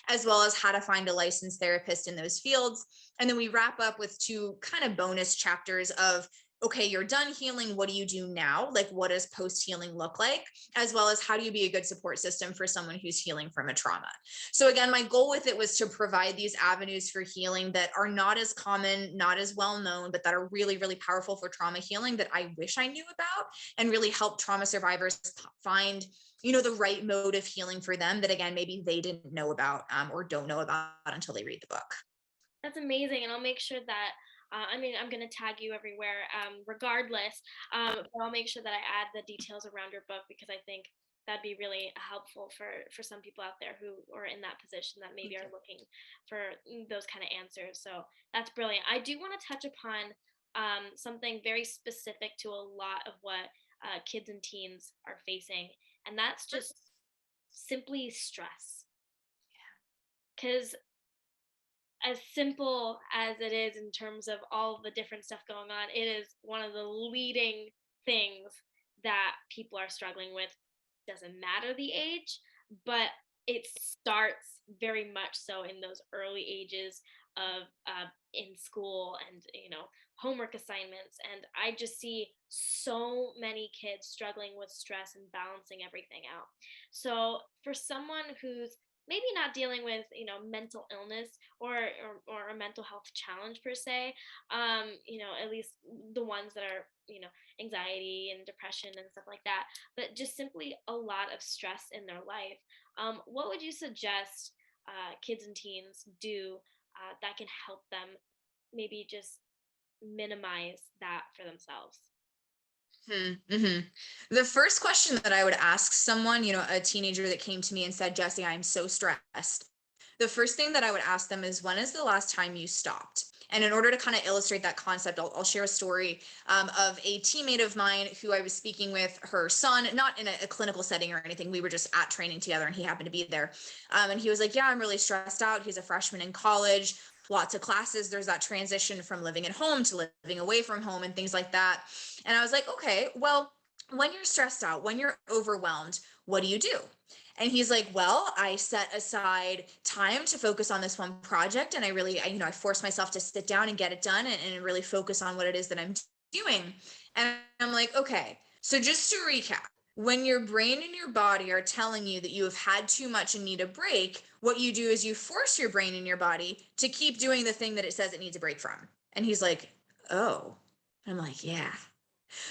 as well as how to find a licensed therapist in those fields. And then we wrap up with 2 kind of bonus chapters of, okay, you're done healing. What do you do now? Like, what does post-healing look like? As well as how do you be a good support system for someone who's healing from a trauma? So again, my goal with it was to provide these avenues for healing that are not as common, not as well known, but that are really, really powerful for trauma healing that I wish I knew about, and really help trauma survivors find the right mode of healing for them that, again, maybe they didn't know about or don't know about until they read the book. That's amazing, and I'll make sure that I'm gonna tag you everywhere, regardless. But I'll make sure that I add the details around your book, because I think that'd be really helpful for some people out there who are in that position that maybe Thank are you. looking for those kind of answers. So that's brilliant. I do want to touch upon something very specific to a lot of what kids and teens are facing, and that's just simply stress. Because as simple as it is in terms of all the different stuff going on, it is one of the leading things that people are struggling with. Doesn't matter the age, but it starts very much so in those early ages of in school, and homework assignments. And I just see so many kids struggling with stress and balancing everything out. So for someone who's maybe not dealing with mental illness, or a mental health challenge per se, at least the ones that are anxiety and depression and stuff like that, but just simply a lot of stress in their life, what would you suggest kids and teens do that can help them maybe just minimize that for themselves? Mm-hmm. The first question that I would ask someone, a teenager that came to me and said, Jessi, I'm so stressed. The first thing that I would ask them is, when is the last time you stopped And in order to kind of illustrate that concept, I'll share a story of a teammate of mine who I was speaking with, her son, not in a clinical setting or anything. We were just at training together and he happened to be there. And he was like, yeah, I'm really stressed out. He's a freshman in college, lots of classes. There's that transition from living at home to living away from home and things like that. And I was like, okay, well, when you're stressed out, when you're overwhelmed, what do you do? And he's like, well, I set aside time to focus on this one project. And I force myself to sit down and get it done and really focus on what it is that I'm doing. And I'm like, okay, so just to recap, when your brain and your body are telling you that you have had too much and need a break, what you do is you force your brain and your body to keep doing the thing that it says it needs a break from. And he's like, oh, I'm like, yeah.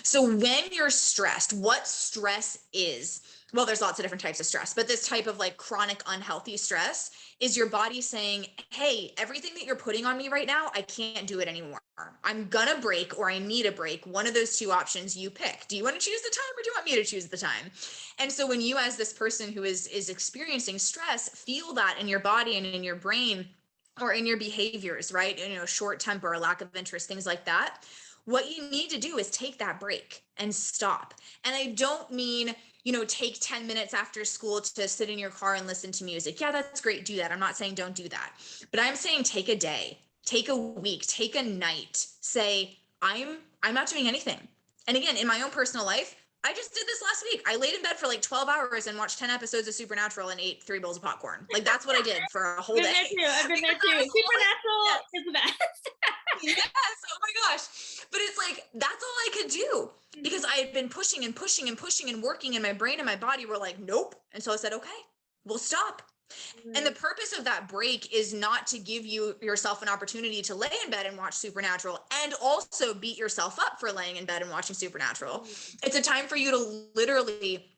So when you're stressed, what stress is, well, there's lots of different types of stress, but this type of like chronic unhealthy stress is your body saying, hey, everything that you're putting on me right now, I can't do it anymore. I'm gonna break or I need a break. One of those two options you pick. Do you want to choose the time or do you want me to choose the time? And so when you, as this person who is experiencing stress, feel that in your body and in your brain or in your behaviors, right? Short temper, or lack of interest, things like that. What you need to do is take that break and stop. And I don't mean, take 10 minutes after school to sit in your car and listen to music. Yeah, that's great. Do that. I'm not saying don't do that. But I'm saying take a day, take a week, take a night. Say, I'm not doing anything. And again, in my own personal life, I just did this last week. I laid in bed for like 12 hours and watched 10 episodes of Supernatural and ate 3 bowls of popcorn. Like that's what I did for a whole day. I've been there too. Supernatural is the best. Yes, oh my gosh. But it's like, that's all I could do because I had been pushing and pushing and pushing and working, and my brain and my body were like, nope. And so I said, okay, we'll stop. And the purpose of that break is not to give yourself an opportunity to lay in bed and watch Supernatural and also beat yourself up for laying in bed and watching Supernatural. It's a time for you to literally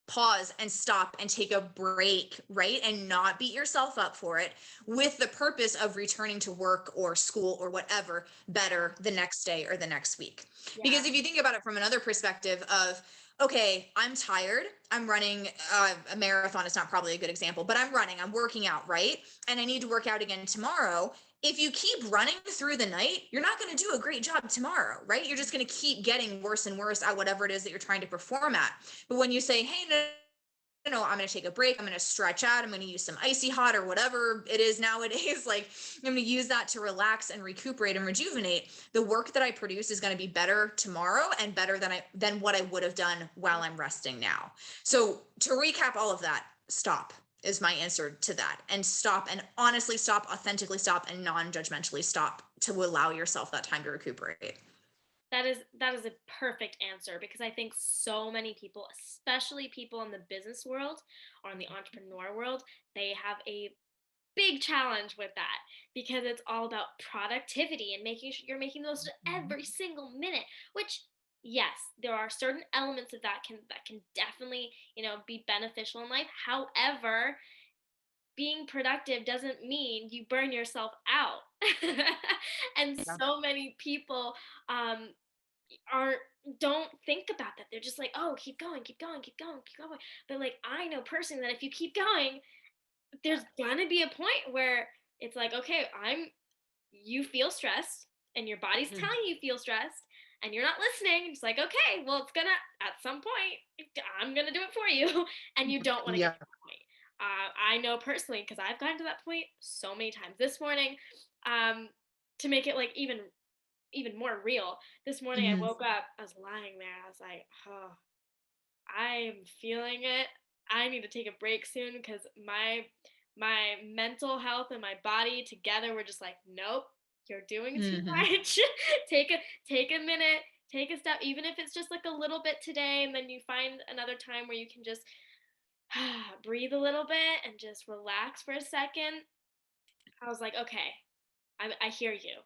pause and stop and take a break, right? And not beat yourself up for it, with the purpose of returning to work or school or whatever better the next day or the next week. Yeah. Because if you think about it from another perspective of, okay, I'm tired, I'm running a marathon, it's not probably a good example, but I'm working out, right? And I need to work out again tomorrow. If you keep running through the night, you're not going to do a great job tomorrow, right? You're just going to keep getting worse and worse at whatever it is that you're trying to perform at. But when you say, hey, no, I'm going to take a break, I'm going to stretch out, I'm going to use some icy hot or whatever it is nowadays, like I'm going to use that to relax and recuperate and rejuvenate, the work that I produce is going to be better tomorrow and better than what I would have done while I'm resting now. So to recap all of that, stop is my answer to that. And stop, and honestly stop, authentically stop, and non-judgmentally stop to allow yourself that time to recuperate. That is a perfect answer, because I think so many people, especially people in the business world or in the entrepreneur world, they have a big challenge with that, because it's all about productivity and making sure you're making the most of every single minute, which, yes, there are certain elements of that can definitely, be beneficial in life. However, being productive doesn't mean you burn yourself out. And Yeah. so many people um are don't think about that. They're just like, oh, keep going, keep going, keep going, keep going. But like, I know personally that if you keep going, there's gonna be a point where it's like, okay, you feel stressed and your body's telling you feel stressed and you're not listening. It's like, okay, well, it's gonna, at some point, I'm gonna do it for you. And you don't want to get to that point. I know personally, because I've gotten to that point so many times. This morning, to make it like even more real, this morning I woke up, I was lying there, I was like, oh, I'm feeling it. I need to take a break soon, because my mental health and my body together were just like, nope, you're doing too much. Take a minute, take a step, even if it's just like a little bit today, and then you find another time where you can just breathe a little bit and just relax for a second. I was like, okay, I hear you.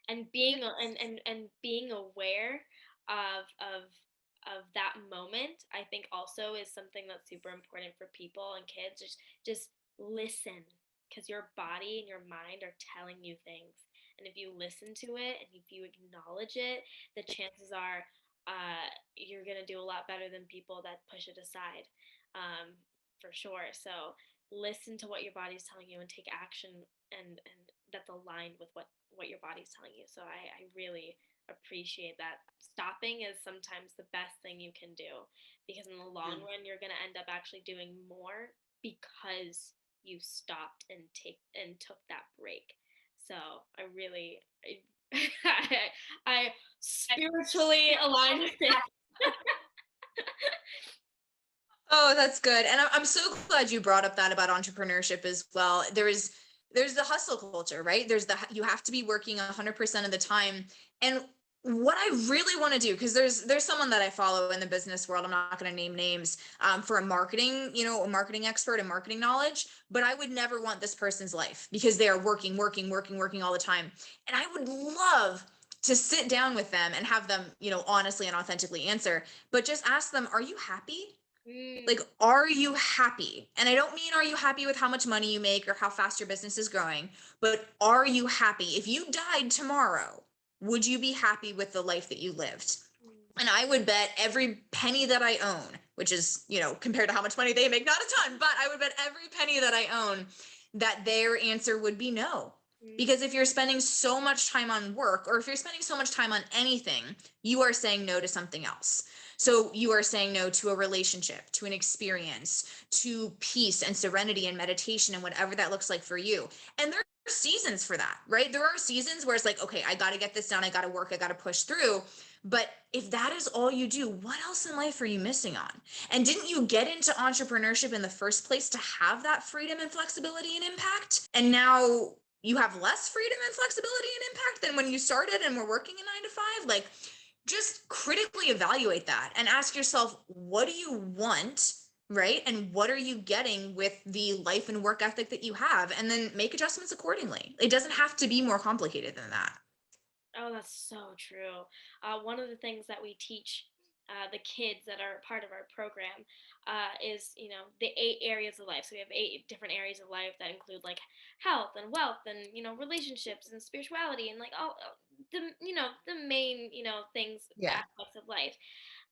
And being aware of that moment, I think also is something that's super important for people and kids. Just listen, because your body and your mind are telling you things, and if you listen to it and if you acknowledge it, the chances are you're gonna do a lot better than people that push it aside, for sure. So listen to what your body's telling you and take action, and that's aligned with what your body's telling you. So I really appreciate that. Stopping is sometimes the best thing you can do, because in the long run you're going to end up actually doing more because you stopped and took that break. So I really I spiritually align with it. Oh, that's good. And I'm so glad you brought up that about entrepreneurship as well. There's the hustle culture, right? You have to be working 100% of the time. And what I really want to do, because there's someone that I follow in the business world, I'm not going to name names, for a marketing, a marketing expert and marketing knowledge, but I would never want this person's life because they are working, working, working, working all the time. And I would love to sit down with them and have them, honestly and authentically answer, but just ask them, are you happy? Like, Mm. are you happy? And I don't mean, are you happy with how much money you make or how fast your business is growing, but are you happy? If you died tomorrow, would you be happy with the life that you lived? And I would bet every penny that I own, which is, compared to how much money they make, not a ton, but I would bet every penny that I own that their answer would be no. Mm. Because if you're spending so much time on work, or if you're spending so much time on anything, you are saying no to something else. So you are saying no to a relationship, to an experience, to peace and serenity and meditation and whatever that looks like for you. And there are seasons for that, right? There are seasons where it's like, okay, I got to get this done. I got to work. I got to push through. But if that is all you do, what else in life are you missing on? And didn't you get into entrepreneurship in the first place to have that freedom and flexibility and impact? And now you have less freedom and flexibility and impact than when you started and were working a 9 to 5? Like, just critically evaluate that and ask yourself, what do you want? Right? And what are you getting with the life and work ethic that you have? And then make adjustments accordingly. It doesn't have to be more complicated than that. Oh, that's so true. One of the things that we teach the kids that are part of our program is, the 8 areas of life. So we have 8 different areas of life that include like health and wealth and, relationships and spirituality and like all the main, things, Yeah. aspects of life.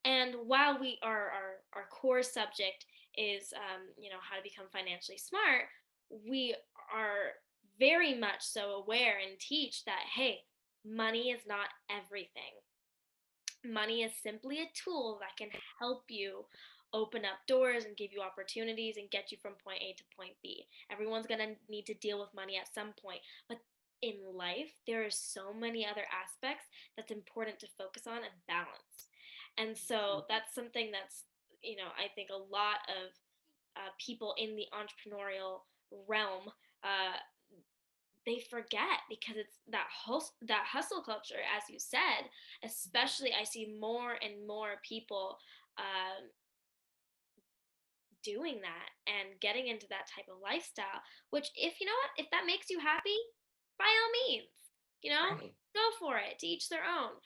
And while our core subject is, how to become financially smart, we are very much so aware and teach that, hey, money is not everything. Money is simply a tool that can help you open up doors and give you opportunities and get you from point A to point B. Everyone's going to need to deal with money at some point, but in life there are so many other aspects that's important to focus on and balance. And so that's something that's, I think a lot of people in the entrepreneurial realm, uh, they forget, because it's that hustle culture, as you said. Especially, I see more and more people um, doing that and getting into that type of lifestyle. Which, if you know what, if that makes you happy, by all means, Right. go for it. To each their own.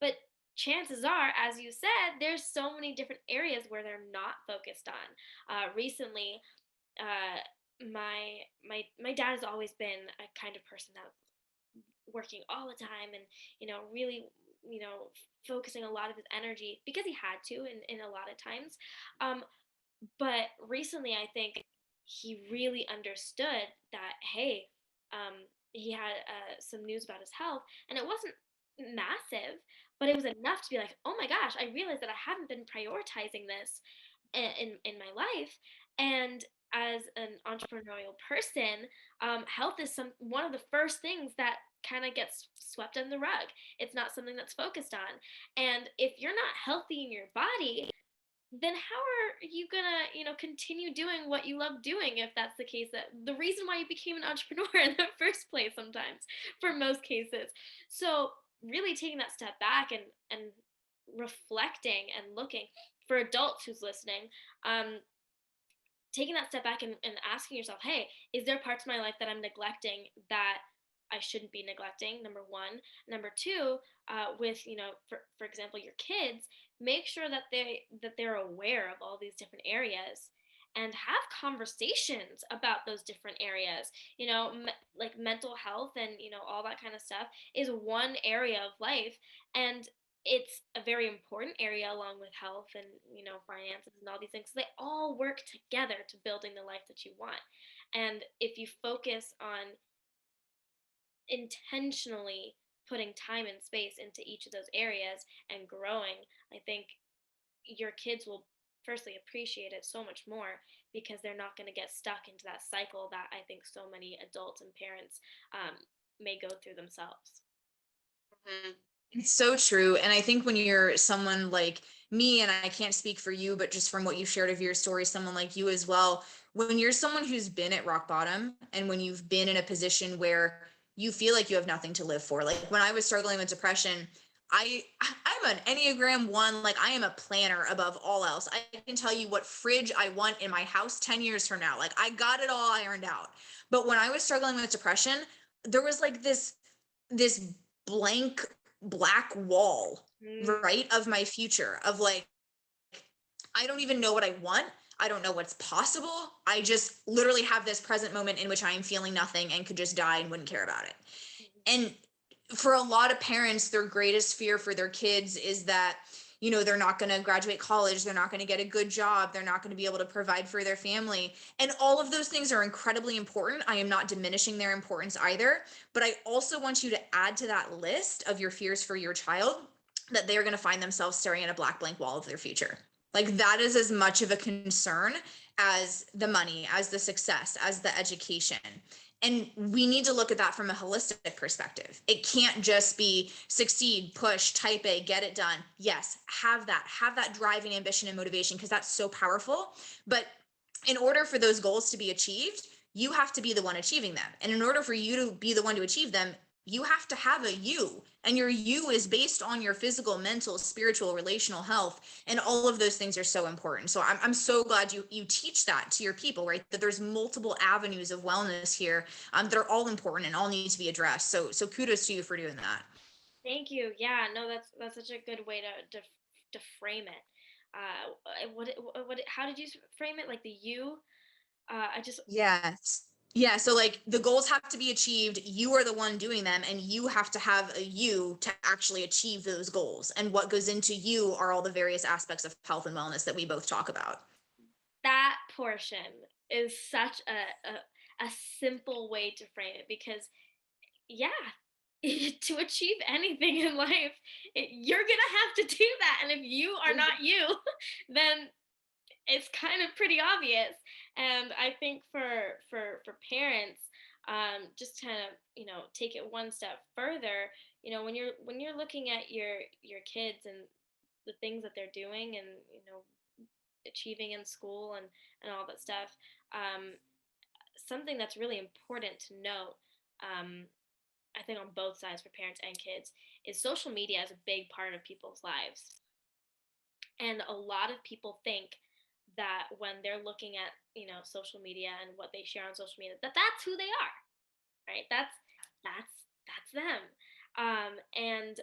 But chances are, as you said, there's so many different areas where they're not focused on. Recently, uh, my dad has always been a kind of person that working all the time and, really, you know focusing a lot of his energy because he had to in a lot of times. um but recently, I think he really understood that, hey, he had some news about his health, and it wasn't massive, but it was enough to be like, oh my gosh, I realized that I haven't been prioritizing this in my life. And as an entrepreneurial person, health is one of the first things that kind of gets swept under the rug. It's not something that's focused on. And if you're not healthy in your body, then how are you gonna, continue doing what you love doing, if that's the case, that the reason why you became an entrepreneur in the first place, sometimes, for most cases. So really taking that step back and reflecting and looking, for adults who's listening, um, taking that step back and asking yourself, hey, is there parts of my life that I'm neglecting that I shouldn't be neglecting? Number one. Number two, with, for example, your kids, make sure that they're aware of all these different areas, and have conversations about those different areas. Like mental health and, all that kind of stuff is one area of life, and it's a very important area, along with health and, finances and all these things. They all work together to building the life that you want. And if you focus on intentionally putting time and space into each of those areas and growing, I think your kids will firstly appreciate it so much more, because they're not going to get stuck into that cycle that I think so many adults and parents may go through themselves. Mhm. It's so true. And I think when you're someone like me, and I can't speak for you, but just from what you shared of your story, someone like you as well, when you're someone who's been at rock bottom and when you've been in a position where you feel like you have nothing to live for, like when I was struggling with depression, I'm an Enneagram one, like I am a planner above all else. I can tell you what fridge I want in my house 10 years from now. Like I got it all ironed out. But when I was struggling with depression, there was like this blank black wall, Mm. right, of my future, of like, I don't even know what I want. I don't know what's possible. I just literally have this present moment in which I am feeling nothing and could just die and wouldn't care about it. And for a lot of parents, their greatest fear for their kids is that, they're not going to graduate college, they're not going to get a good job, they're not going to be able to provide for their family. And all of those things are incredibly important. I am not diminishing their importance either, but I also want you to add to that list of your fears for your child that they're going to find themselves staring at a black blank wall of their future. Like that is as much of a concern as the money, as the success, as the education. And we need to look at that from a holistic perspective. It can't just be succeed, push, type A, get it done. Yes, have that driving ambition and motivation, because that's so powerful. But in order for those goals to be achieved, you have to be the one achieving them. And in order for you to be the one to achieve them, you have to have a you. And your you is based on your physical, mental, spiritual, relational health. And all of those things are so important. So I'm so glad you teach that to your people, right? That there's multiple avenues of wellness here that are all important and all need to be addressed. So kudos to you for doing that. Thank you. Yeah, no, that's such a good way to frame it. How did you frame it? Like the you? I just Yes. Yeah. So like the goals have to be achieved. You are the one doing them, and you have to have a you to actually achieve those goals. And what goes into you are all the various aspects of health and wellness that we both talk about. that portion is such a simple way to frame it, because yeah, to achieve anything in life, you're gonna have to do that, and if you are not you, then it's kind of pretty obvious. And I think for parents, just kind of take it one step further. When you're looking at your kids and the things that they're doing, and achieving in school and all that stuff, um, something that's really important to note, um, I think on both sides, for parents and kids, is social media is a big part of people's lives. And a lot of people think that when they're looking at, social media and what they share on social media, that that's who they are, right? That's them. And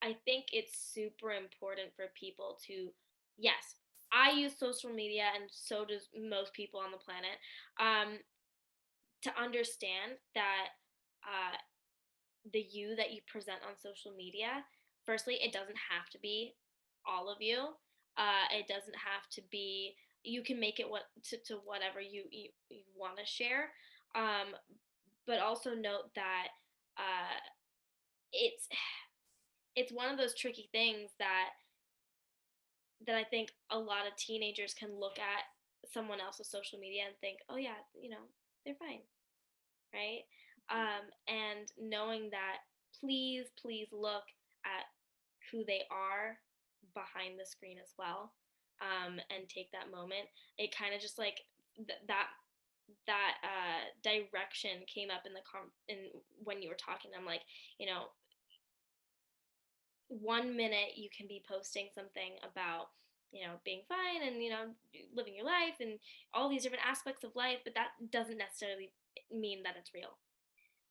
I think it's super important for people to, yes, I use social media, and so does most people on the planet, um, to understand that uh, the you that you present on social media, firstly, it doesn't have to be all of you. It doesn't have to be. You can make it to whatever you want to share. Um, but also note that uh, it's it's one of those tricky things that I think a lot of teenagers can look at someone else's social media and think, oh yeah, they're fine, right? And knowing that, please look at who they are behind the screen as well, and take that moment. It kind of just like that direction came up in when you were talking. I'm like, you know, 1 minute you can be posting something about being fine and living your life and all these different aspects of life, but that doesn't necessarily mean that it's real.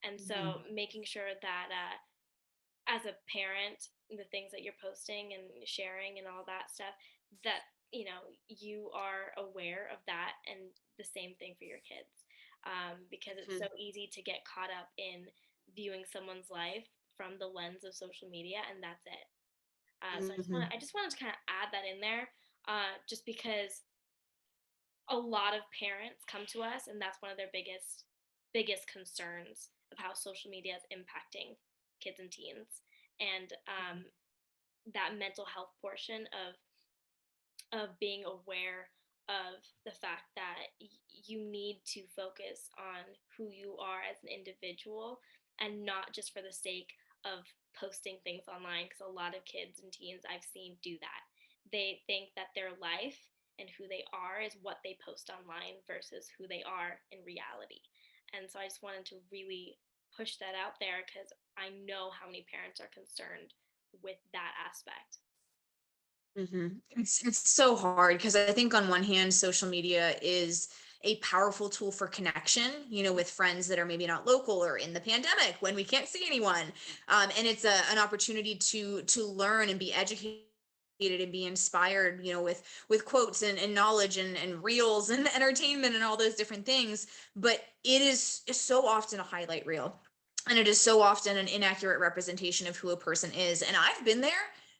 And Mhm. so making sure that as a parent, the things that you're posting and sharing and all that stuff, that you are aware of that, and the same thing for your kids, because it's so Mhm. easy to get caught up in viewing someone's life from the lens of social media, and that's it. So Mhm. I just wanted to kind of add that in there, just because a lot of parents come to us, and that's one of their biggest concerns, of how social media is impacting kids and teens, and that mental health portion of being aware of the fact that you need to focus on who you are as an individual, and not just for the sake of posting things online, because a lot of kids and teens I've seen do that. They think that their life and who they are is what they post online versus who they are in reality. And so I just wanted to really push that out there, because I know how many parents are concerned with that aspect. It's so hard because I think on one hand, social media is a powerful tool for connection, with friends that are maybe not local or in the pandemic when we can't see anyone. And it's an opportunity to learn and be educated and be inspired, with quotes and knowledge and reels and entertainment and all those different things. But it is so often a highlight reel. And it is so often an inaccurate representation of who a person is. And I've been there,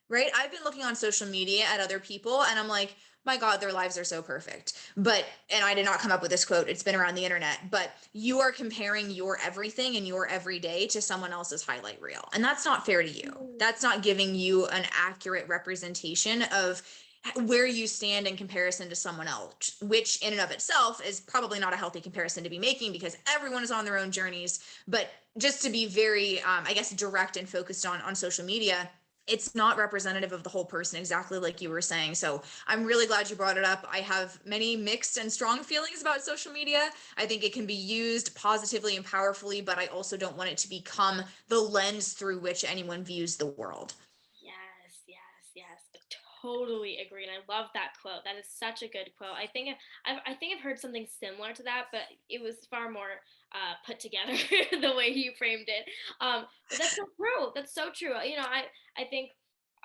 right? I've been looking on social media at other people and I'm like, my God, their lives are so perfect. And I did not come up with this quote, it's been around the internet, but you are comparing your everything and your everyday to someone else's highlight reel. And that's not fair to you. That's not giving you an accurate representation of where you stand in comparison to someone else, which in and of itself is probably not a healthy comparison to be making because everyone is on their own journeys. But just to be very, I guess, direct and focused on social media, it's not representative of the whole person, exactly like you were saying. So I'm really glad you brought it up. I have many mixed and strong feelings about social media. I think it can be used positively and powerfully, but I also don't want it to become the lens through which anyone views the world. Yes, yes, yes. I totally agree, and I love that quote. That is such a good quote. I think I've heard something similar to that, but it was far more put together the way you framed it. But that's so true. That's so true. I think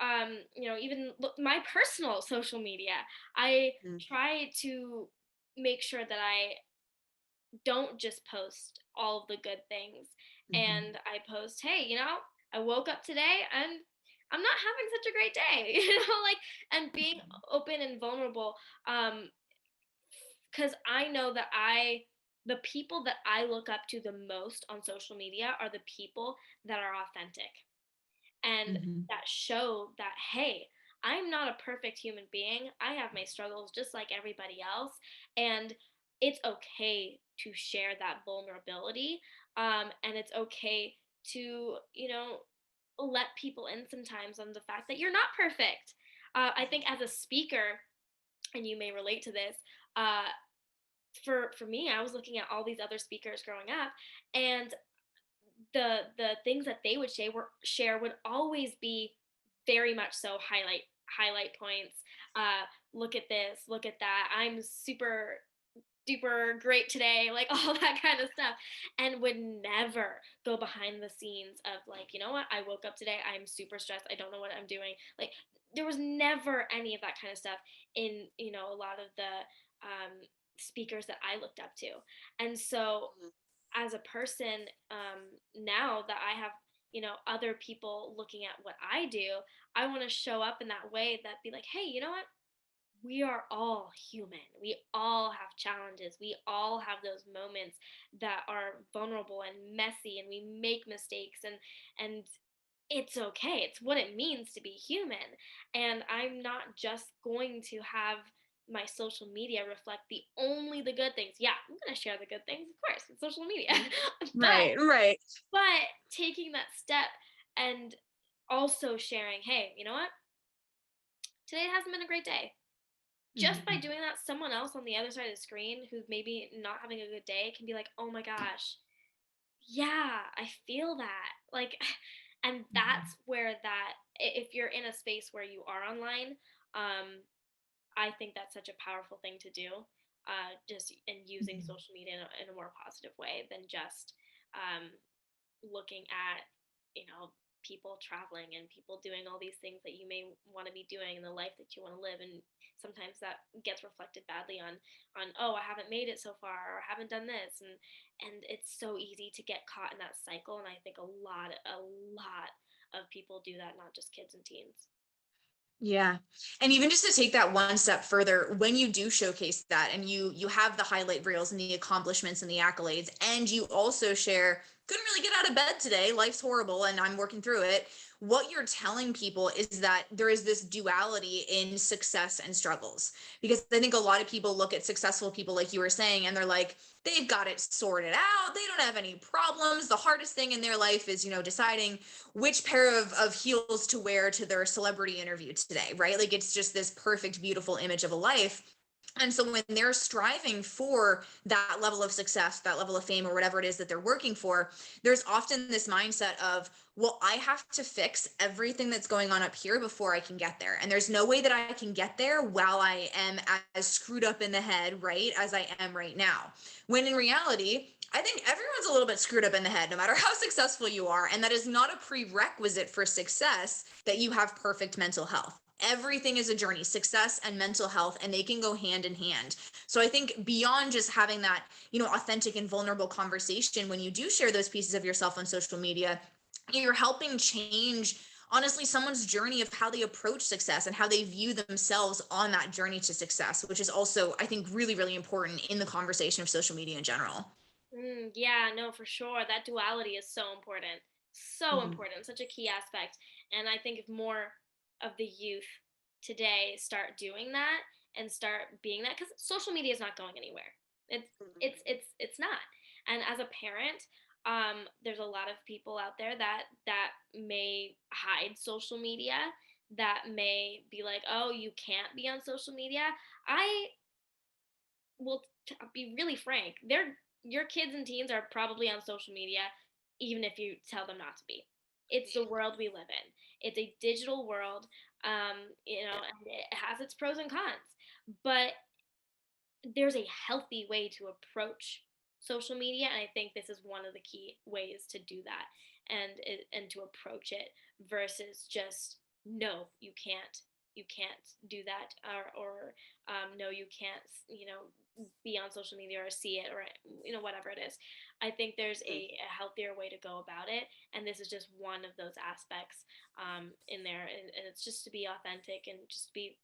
even my personal social media, I try to make sure that I don't just post all of the good things. Mm-hmm. And I post, hey, I woke up today and I'm not having such a great day, like, and being open and vulnerable. Because I know that the people that I look up to the most on social media are the people that are authentic and Mm-hmm. that show that, hey, I'm not a perfect human being. I have my struggles just like everybody else. And it's okay to share that vulnerability. And it's okay to, let people in sometimes on the fact that you're not perfect. I think as a speaker, and you may relate to this, uh, for me, I was looking at all these other speakers growing up, and the things that they would share would always be very much so highlight points. Look at this, look at that. I'm super duper great today, like all that kind of stuff, and would never go behind the scenes of, like, what, I woke up today, I'm super stressed, I don't know what I'm doing. Like, there was never any of that kind of stuff in, a lot of the speakers that I looked up to. And so as a person, now that I have, other people looking at what I do, I want to show up in that way, that be like, hey, you know what, we are all human, we all have challenges, we all have those moments that are vulnerable and messy, and we make mistakes, and it's okay. It's what it means to be human. And I'm not just going to have my social media reflect the good things. Yeah, I'm going to share the good things, of course, with social media. but Right, right. but taking that step and also sharing, hey, you know what? Today hasn't been a great day. Just by Mhm. doing that, someone else on the other side of the screen who's maybe not having a good day can be like, "Oh my gosh, yeah, I feel that." Like, and Mhm. that's where if you're in a space where you are online, um, I think that's such a powerful thing to do. Just in using Mhm. social media in a more positive way than just um, looking at, people traveling and people doing all these things that you may want to be doing in the life that you want to live. And sometimes that gets reflected badly on, oh, I haven't made it so far, or I haven't done this. And it's so easy to get caught in that cycle. And I think a lot of people do that, not just kids and teens. Yeah. And even just to take that one step further, when you do showcase that and you have the highlight reels and the accomplishments and the accolades, and you also share couldn't really get out of bed today. Life's horrible and I'm working through it. What you're telling people is that there is this duality in success and struggles. Because I think a lot of people look at successful people, like you were saying, and they're like, they've got it sorted out. They don't have any problems. The hardest thing in their life is, deciding which pair of heels to wear to their celebrity interview today, right? Like it's just this perfect, beautiful image of a life. And so when they're striving for that level of success, that level of fame, or whatever it is that they're working for, there's often this mindset of, well, I have to fix everything that's going on up here before I can get there. And there's no way that I can get there while I am as screwed up in the head, right, as I am right now. When in reality, I think everyone's a little bit screwed up in the head, no matter how successful you are. And that is not a prerequisite for success that you have perfect mental health. Everything is a journey, success and mental health, and they can go hand in hand. So I think beyond just having that, authentic and vulnerable conversation, when you do share those pieces of yourself on social media, you're helping change, honestly, someone's journey of how they approach success and how they view themselves on that journey to success, which is also, I think, really, really important in the conversation of social media in general. Yeah, no, for sure. That duality is so important. So Mhm. important, such a key aspect. And I think if more of the youth today start doing that and start being that, because social media is not going anywhere. It's not. And as a parent, there's a lot of people out there that may hide social media, that may be like, oh, you can't be on social media. I will be really frank. Your kids and teens are probably on social media, even if you tell them not to be. It's the world we live in. It's a digital world, and it has its pros and cons. But there's a healthy way to approach social media, and I think this is one of the key ways to do that, and to approach it versus just no, you can't do that, or no, you can't, be on social media or see it, or whatever it is. I think there's a healthier way to go about it, and this is just one of those aspects in there, and it's just to be authentic and just be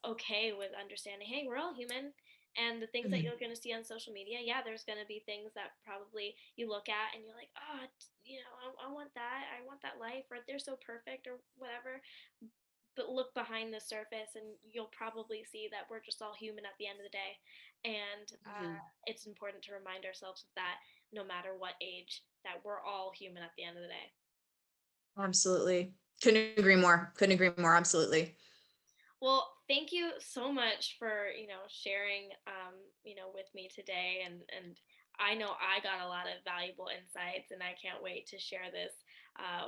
okay with understanding, hey, we're all human, and the things that Mhm. you're going to see on social media, yeah, there's going to be things that probably you look at and you're like, oh, I want that, I want that life, or they're so perfect or whatever. But look behind the surface and you'll probably see that we're just all human at the end of the day. And Mhm. it's important to remind ourselves of that, no matter what age, that we're all human at the end of the day. Absolutely. Couldn't agree more. Couldn't agree more. Absolutely. Well, thank you so much for, sharing, with me today. And I know I got a lot of valuable insights, and I can't wait to share this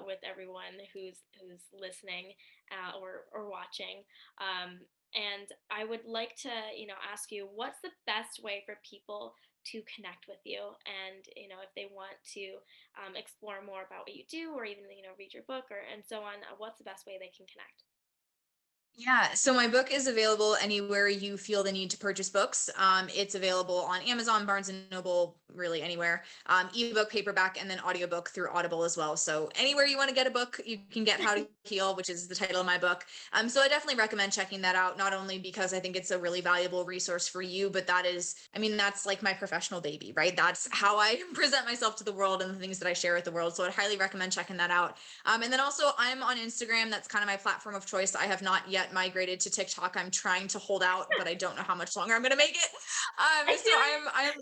with everyone who's listening, or watching. And I would like to, ask you, what's the best way for people to connect with you? And, if they want to explore more about what you do, or even, read your book, or and so on, what's the best way they can connect? Yeah, so my book is available anywhere you feel the need to purchase books. It's available on Amazon, Barnes and Noble, really anywhere. Ebook, paperback, and then audiobook through Audible as well. So anywhere you want to get a book, you can get How to Heal, which is the title of my book. So I definitely recommend checking that out, not only because I think it's a really valuable resource for you, but that's like my professional baby, right? That's how I present myself to the world and the things that I share with the world. So I'd highly recommend checking that out. And then also I'm on Instagram. That's kind of my platform of choice. I have not yet migrated to TikTok. I'm trying to hold out, but I don't know how much longer I'm going to make it. I So feel I'm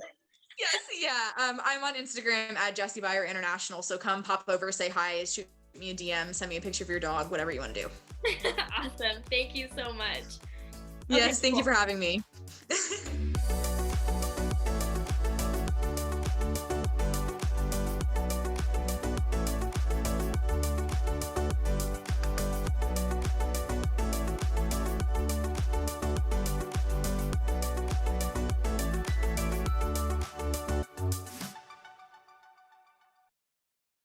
yes, yeah. I'm on Instagram at Jessi Beyer International. So come pop over, say hi, shoot me a DM, send me a picture of your dog, whatever you want to do. awesome. Thank you so much. Okay, Yes, thank you cool. for having me.